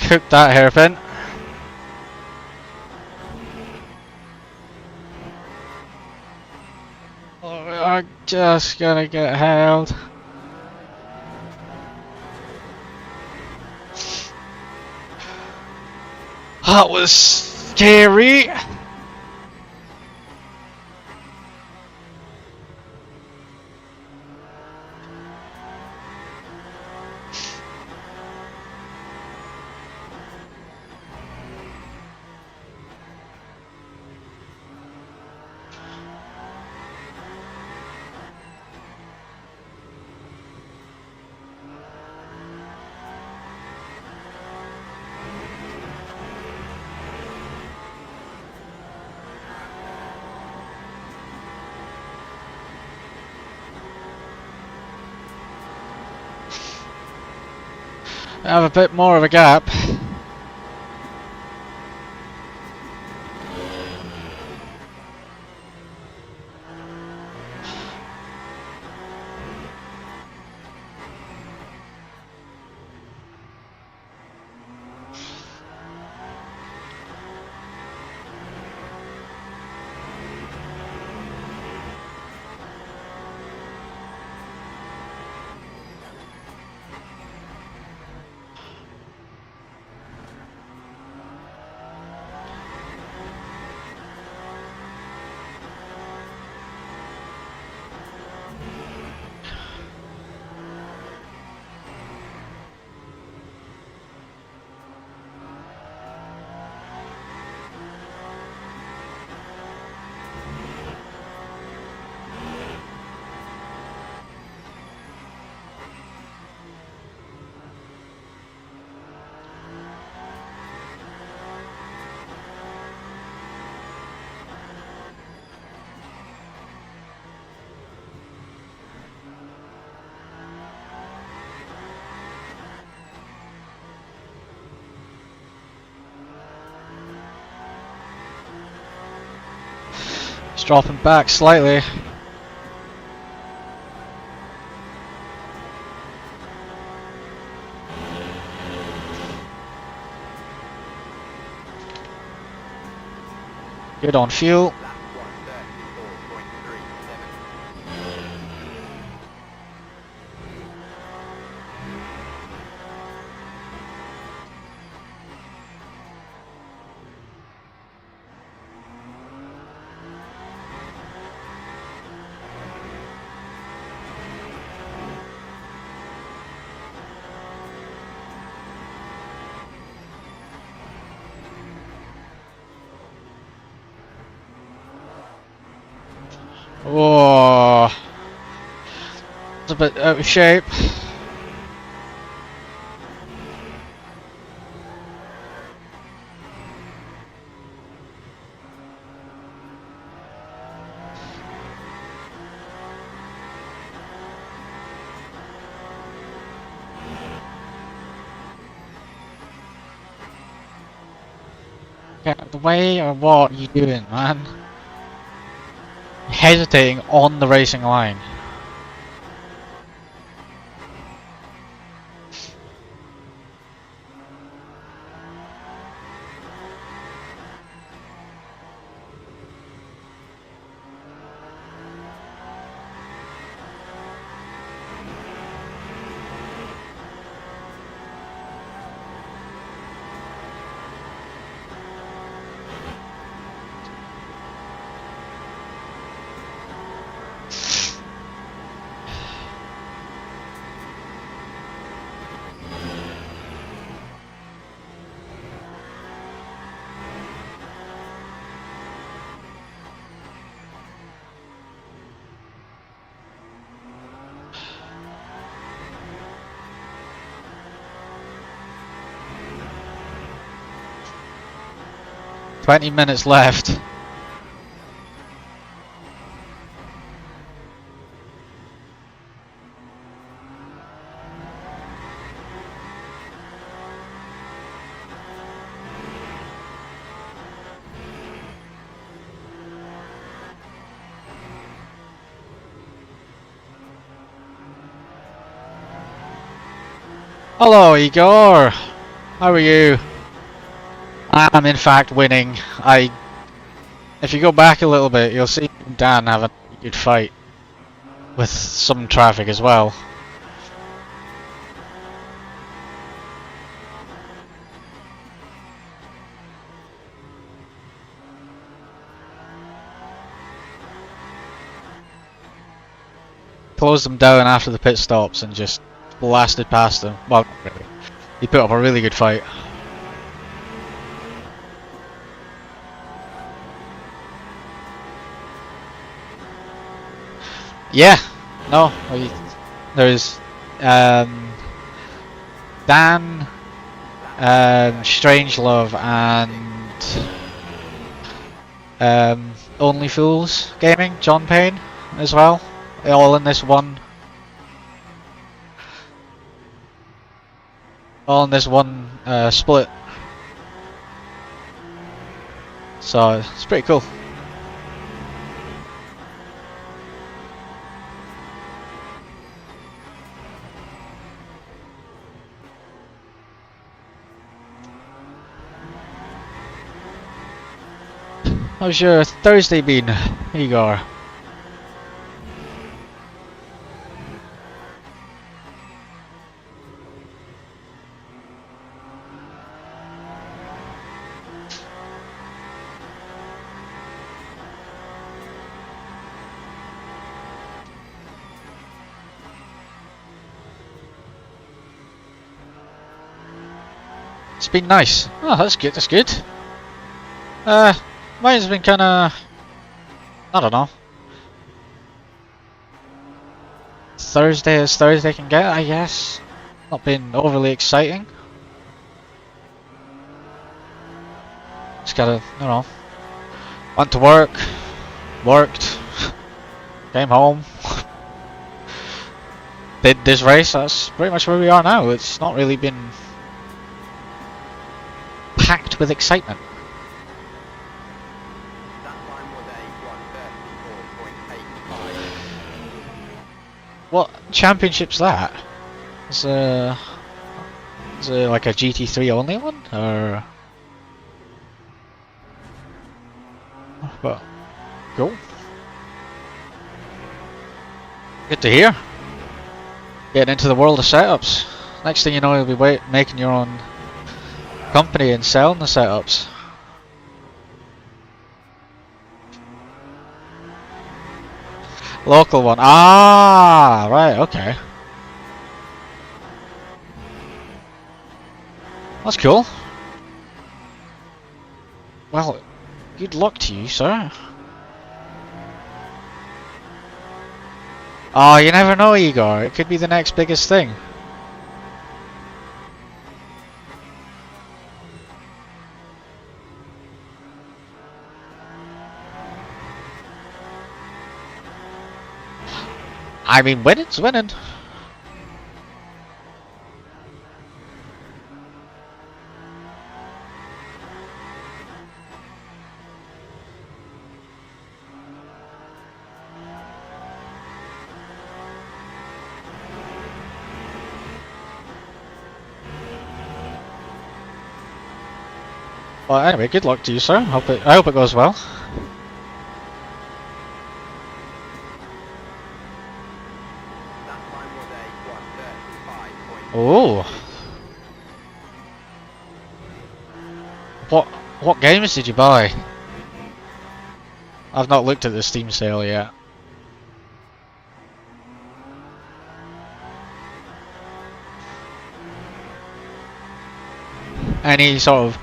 Cooked that hairpin. Oh, we are just gonna get held. That was scary. I have a bit more of a gap. It's dropping back slightly. Good on fuel. Lap 1:34.37. Whoa. It's a bit out of shape. Get out of the way, or what are you doing, man? Hesitating on the racing line. "20 minutes left." Hello, Igor. How are you? I'm in fact winning. If you go back a little bit, you'll see Dan have a good fight with some traffic as well. Closed them down after the pit stops and just blasted past them. Well, not really. He put up a really good fight. Yeah, no, there's Dan, Strangelove, and Only Fools Gaming, John Payne as well, all in this one. All in this one split. So it's pretty cool. How's your Thursday been, Igor? It's been nice. Oh, that's good, that's good. Mine's been kinda, I don't know. Thursday as Thursday can get, I guess. Not been overly exciting. Just gotta, you know, went to work, worked, came home, did this race. That's pretty much where we are now. It's not really been packed with excitement. That time was a What championship's that? Is it like a GT3 only one, or? Well, cool. Good to hear. Getting into the world of setups. Next thing you know, you'll be making your own company and selling the setups. Local one. Ah, right, okay. That's cool. Well, good luck to you, sir. Oh, you never know, Igor. It could be the next biggest thing. I mean, winning's winning. Well, anyway, good luck to you, sir. I hope it goes well. Oh. What games did you buy? I've not looked at the Steam sale yet. Any sort of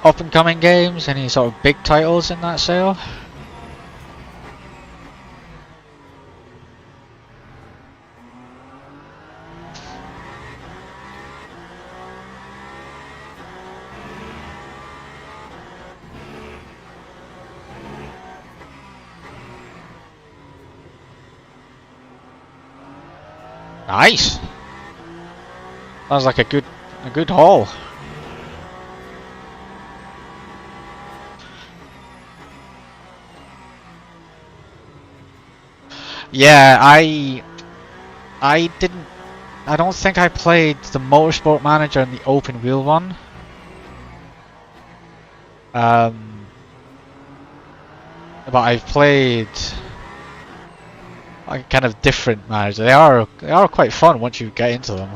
up and coming games? Any sort of big titles in that sale? Nice. Sounds like a good haul. Yeah, I don't think I played the Motorsport Manager and the open wheel one. But I've played like kind of different managers. They are quite fun once you get into them.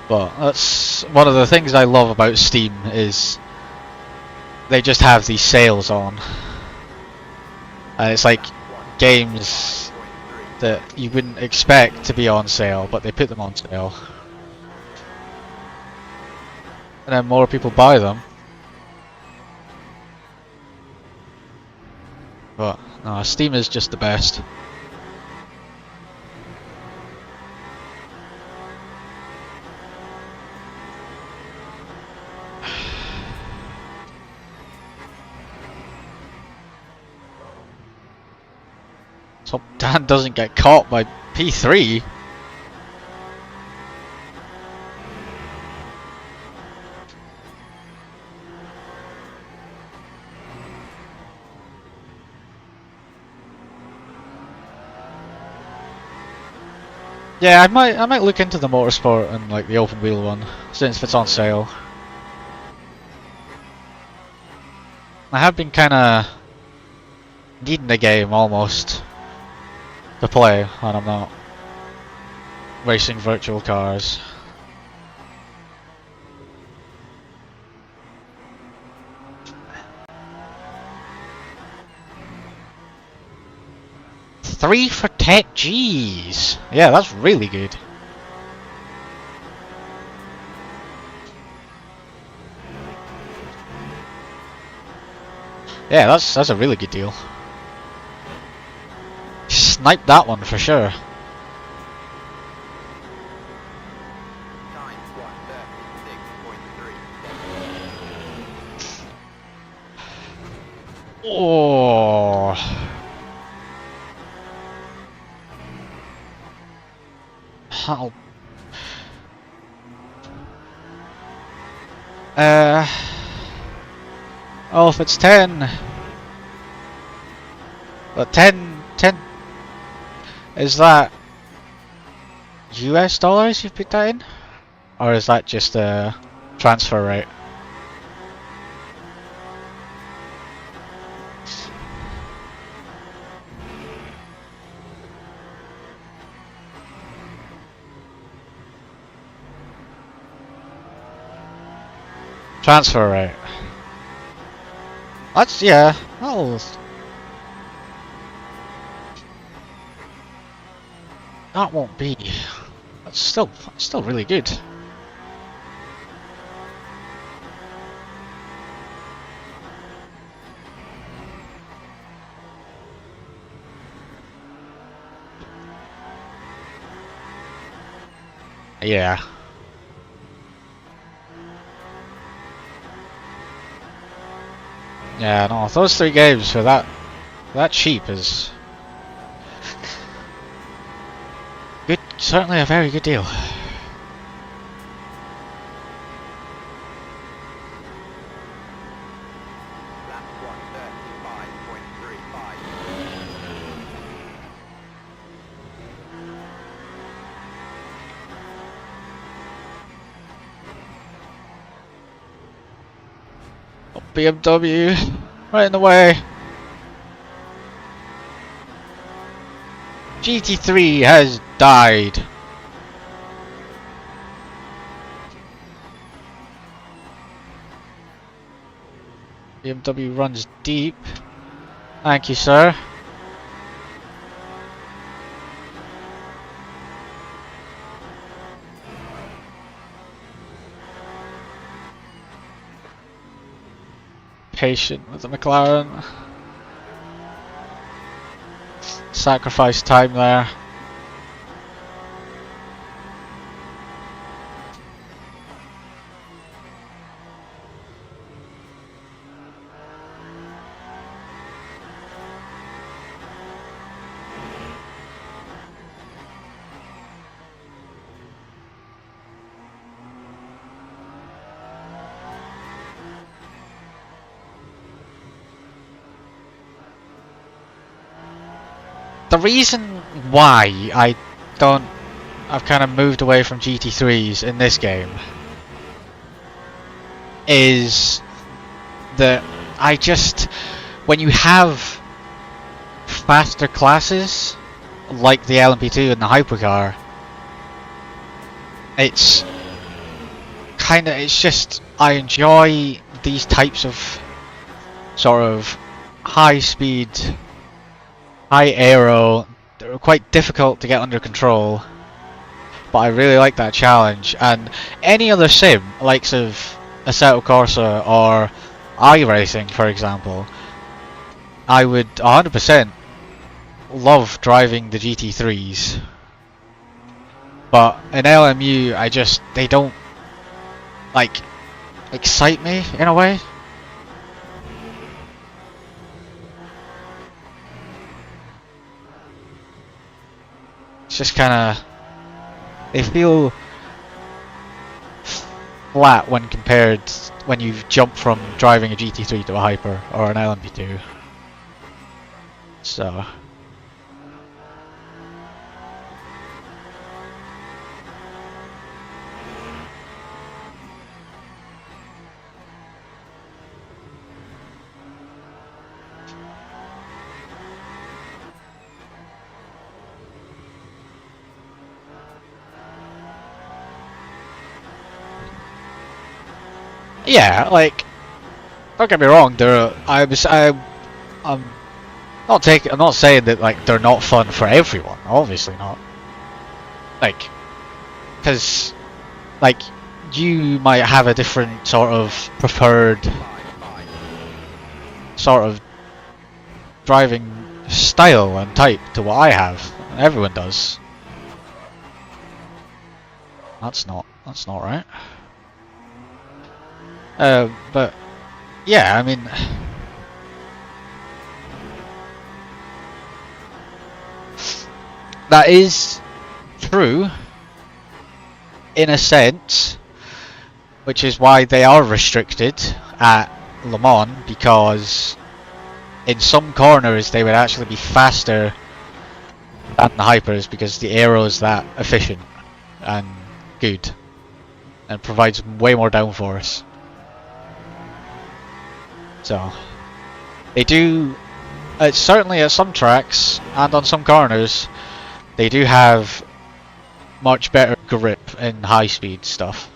But that's one of the things I love about Steam is they just have these sales on, and it's like games that you wouldn't expect to be on sale, but they put them on sale, and then more people buy them. But no, Steam is just the best. So Dan doesn't get caught by P3. Yeah, I might look into the motorsport and like the open wheel one since it's on sale. I have been kind of needing the game almost to play when I'm not racing virtual cars. Three for 10 G's. Yeah, that's really good. Yeah, that's a really good deal. Snipe that one for sure. Oh. How? Oh, if it's 10. But 10, is that US dollars you've put that in? Or is that just a transfer rate? Transfer rate. That's, yeah, that won't be. That's still really good. Yeah. Yeah, no, those 3 games for that cheap is good. Certainly a very good deal. Lap 135.35. Oh, BMW, right in the way. GT3 has died. BMW runs deep. Thank you, sir. Patient with the McLaren. Sacrifice time there. The reason why I've kind of moved away from GT3s in this game is that when you have faster classes like the LMP2 and the hypercar, it's just I enjoy these types of sort of high speed, high aero. They're quite difficult to get under control, but I really like that challenge. And any other sim, likes of Assetto Corsa or iRacing, for example, I would 100% love driving the GT3s. But in LMU, they don't like excite me in a way. It's just kind of, they feel flat when you jump from driving a GT3 to a Hyper or an LMP2. So yeah, like, don't get me wrong. I'm not saying that like they're not fun for everyone. Obviously not. Like, because like you might have a different sort of preferred sort of driving style and type to what I have. Everyone does. That's not right. But yeah, I mean, that is true in a sense, which is why they are restricted at Le Mans, because in some corners they would actually be faster than the hypers because the aero is that efficient and good and provides way more downforce. So they do, certainly at some tracks and on some corners, they do have much better grip in high speed stuff.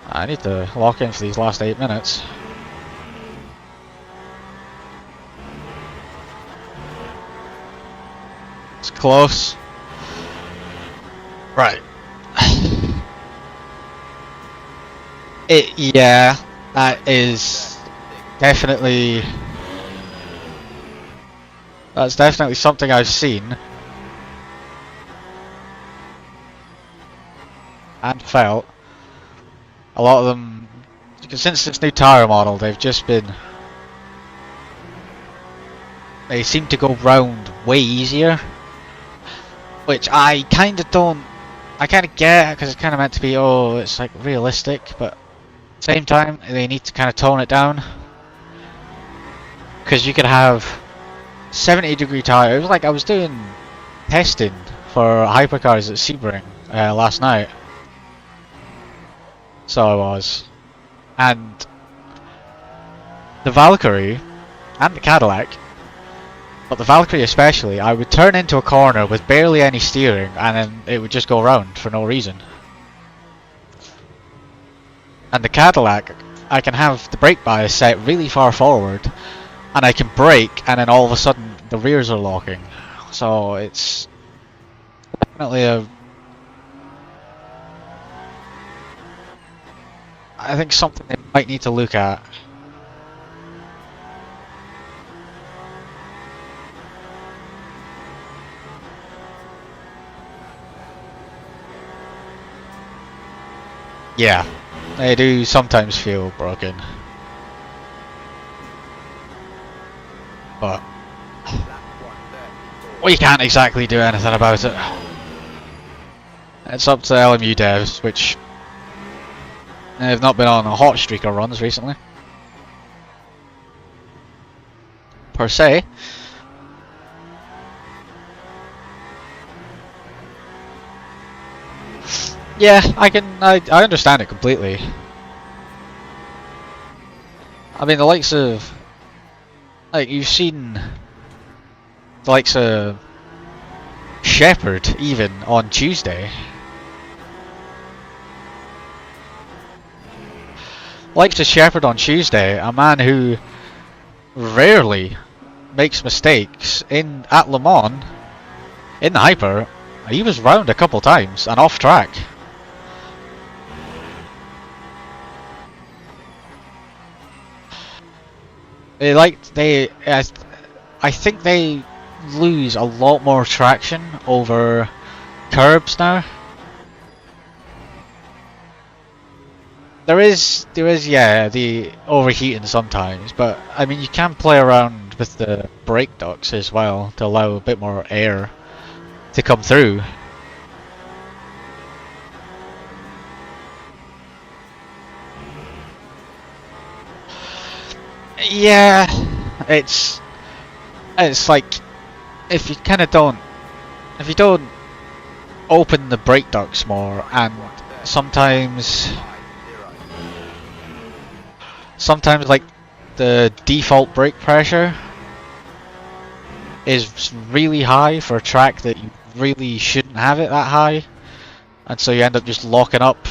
I need to lock in for these last 8 minutes. It's close. Right. Yeah, that is definitely... That's definitely something I've seen. And felt. A lot of them, because since this new tyre model, they've just been... They seem to go round way easier. Which I kind of don't... I kind of get, because it's kind of meant to be, oh, it's like realistic, but at the same time, they need to kind of tone it down. Because you could have 70-degree tyres, like I was doing testing for hypercars at Sebring last night. So I was. And the Valkyrie and the Cadillac, but the Valkyrie especially, I would turn into a corner with barely any steering and then it would just go round for no reason. And the Cadillac, I can have the brake bias set really far forward and I can brake and then all of a sudden the rears are locking. So it's definitely I think something they might need to look at. Yeah, they do sometimes feel broken. But we can't exactly do anything about it. It's up to LMU devs, which they've not been on a hot streak of runs recently, per se. Yeah, I understand it completely. I mean, the likes of, like, you've seen the likes of Shepherd even on Tuesday. Likes of Shepherd on Tuesday, a man who rarely makes mistakes at Le Mans, in the Hyper, he was round a couple times and off track. I think they lose a lot more traction over curbs now. There is, yeah, the overheating sometimes, but I mean, you can play around with the brake ducts as well to allow a bit more air to come through. Yeah, it's like if you don't open the brake ducts more, and sometimes like the default brake pressure is really high for a track that you really shouldn't have it that high, and so you end up just locking up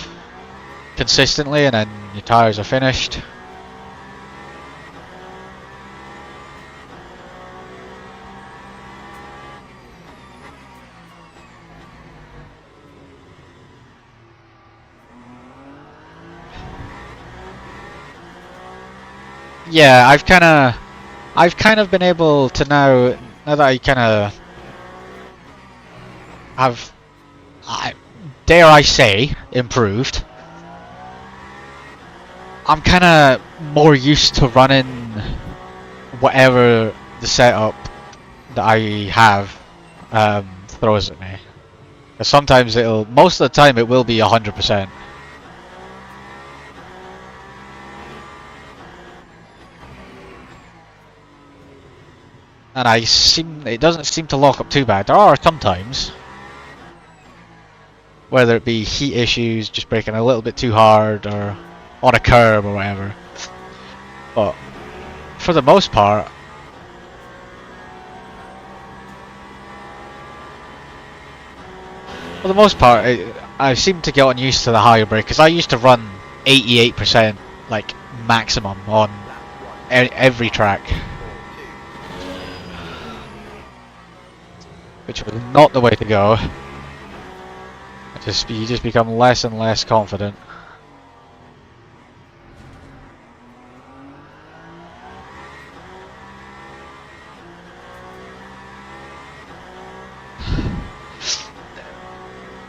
consistently and then your tires are finished. Yeah, I've kind of been able to now that I kind of have dare I say, improved. I'm kind of more used to running whatever the setup that I have throws at me. 'Cause sometimes most of the time it will be 100%. And it doesn't seem to lock up too bad. There are some times, whether it be heat issues, just braking a little bit too hard, or on a curb or whatever. But for the most part, I seem to get used to the higher brake, because I used to run 88% like maximum on every track, which was not the way to go. You just become less and less confident.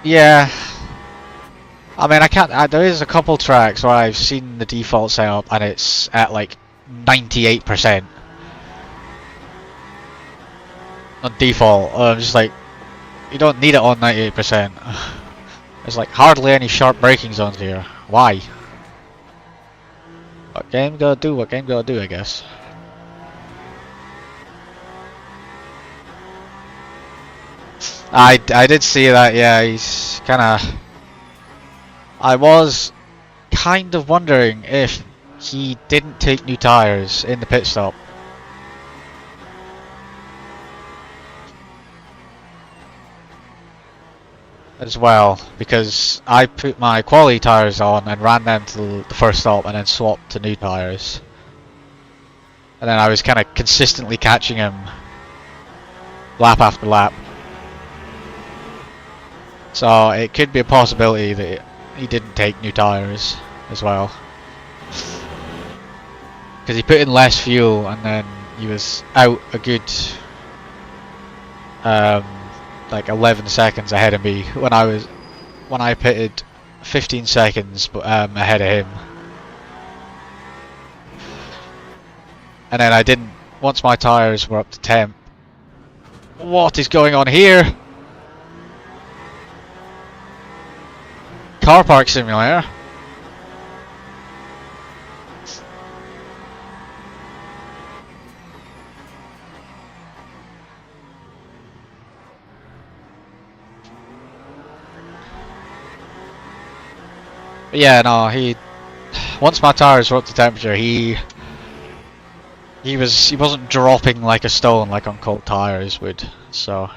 Yeah, I mean, I can't. There is a couple tracks where I've seen the default setup and it's at like 98% on default. I'm just like, you don't need it on 98%. There's like hardly any sharp braking zones here. Why? What game gotta do? What game gotta do? I guess. I did see that. Yeah, he's kind of. I was kind of wondering if he didn't take new tires in the pit stop. As well, because I put my quality tires on and ran them to the first stop and then swapped to new tires. And then I was kind of consistently catching him lap after lap. So it could be a possibility that he didn't take new tires as well. Because he put in less fuel and then he was out a good like 11 seconds ahead of me when I pitted 15 seconds ahead of him. And then I didn't, once my tires were up to temp. What is going on here? Car park simulator. But yeah, no, once my tires were up to temperature, he wasn't dropping like a stone like on cold tires would, so.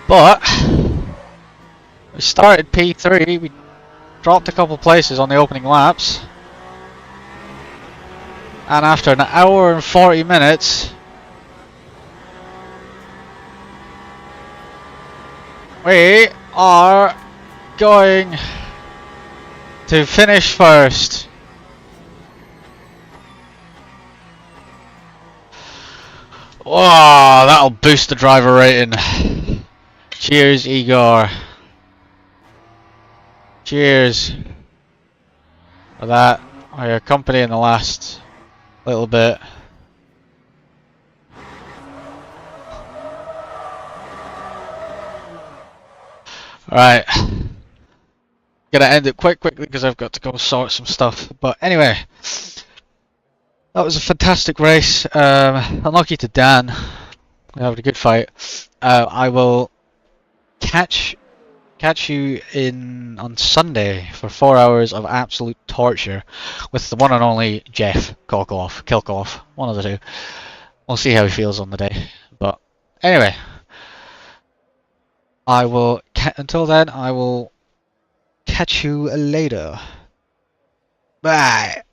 But we started P3, we dropped a couple places on the opening laps, and after an hour and 40 minutes we are going to finish first. Wow, that'll boost the driver rating. Cheers, Igor. Cheers for that. For your company in the last little bit. Alright. Gonna end it quite quickly because I've got to go sort some stuff. But anyway, that was a fantastic race. Unlucky to Dan. We had a good fight. I will catch you on Sunday for 4 hours of absolute torture with the one and only Jeff Kilkoff, one of the two. We'll see how he feels on the day. But anyway, I will until then I will catch you later. Bye.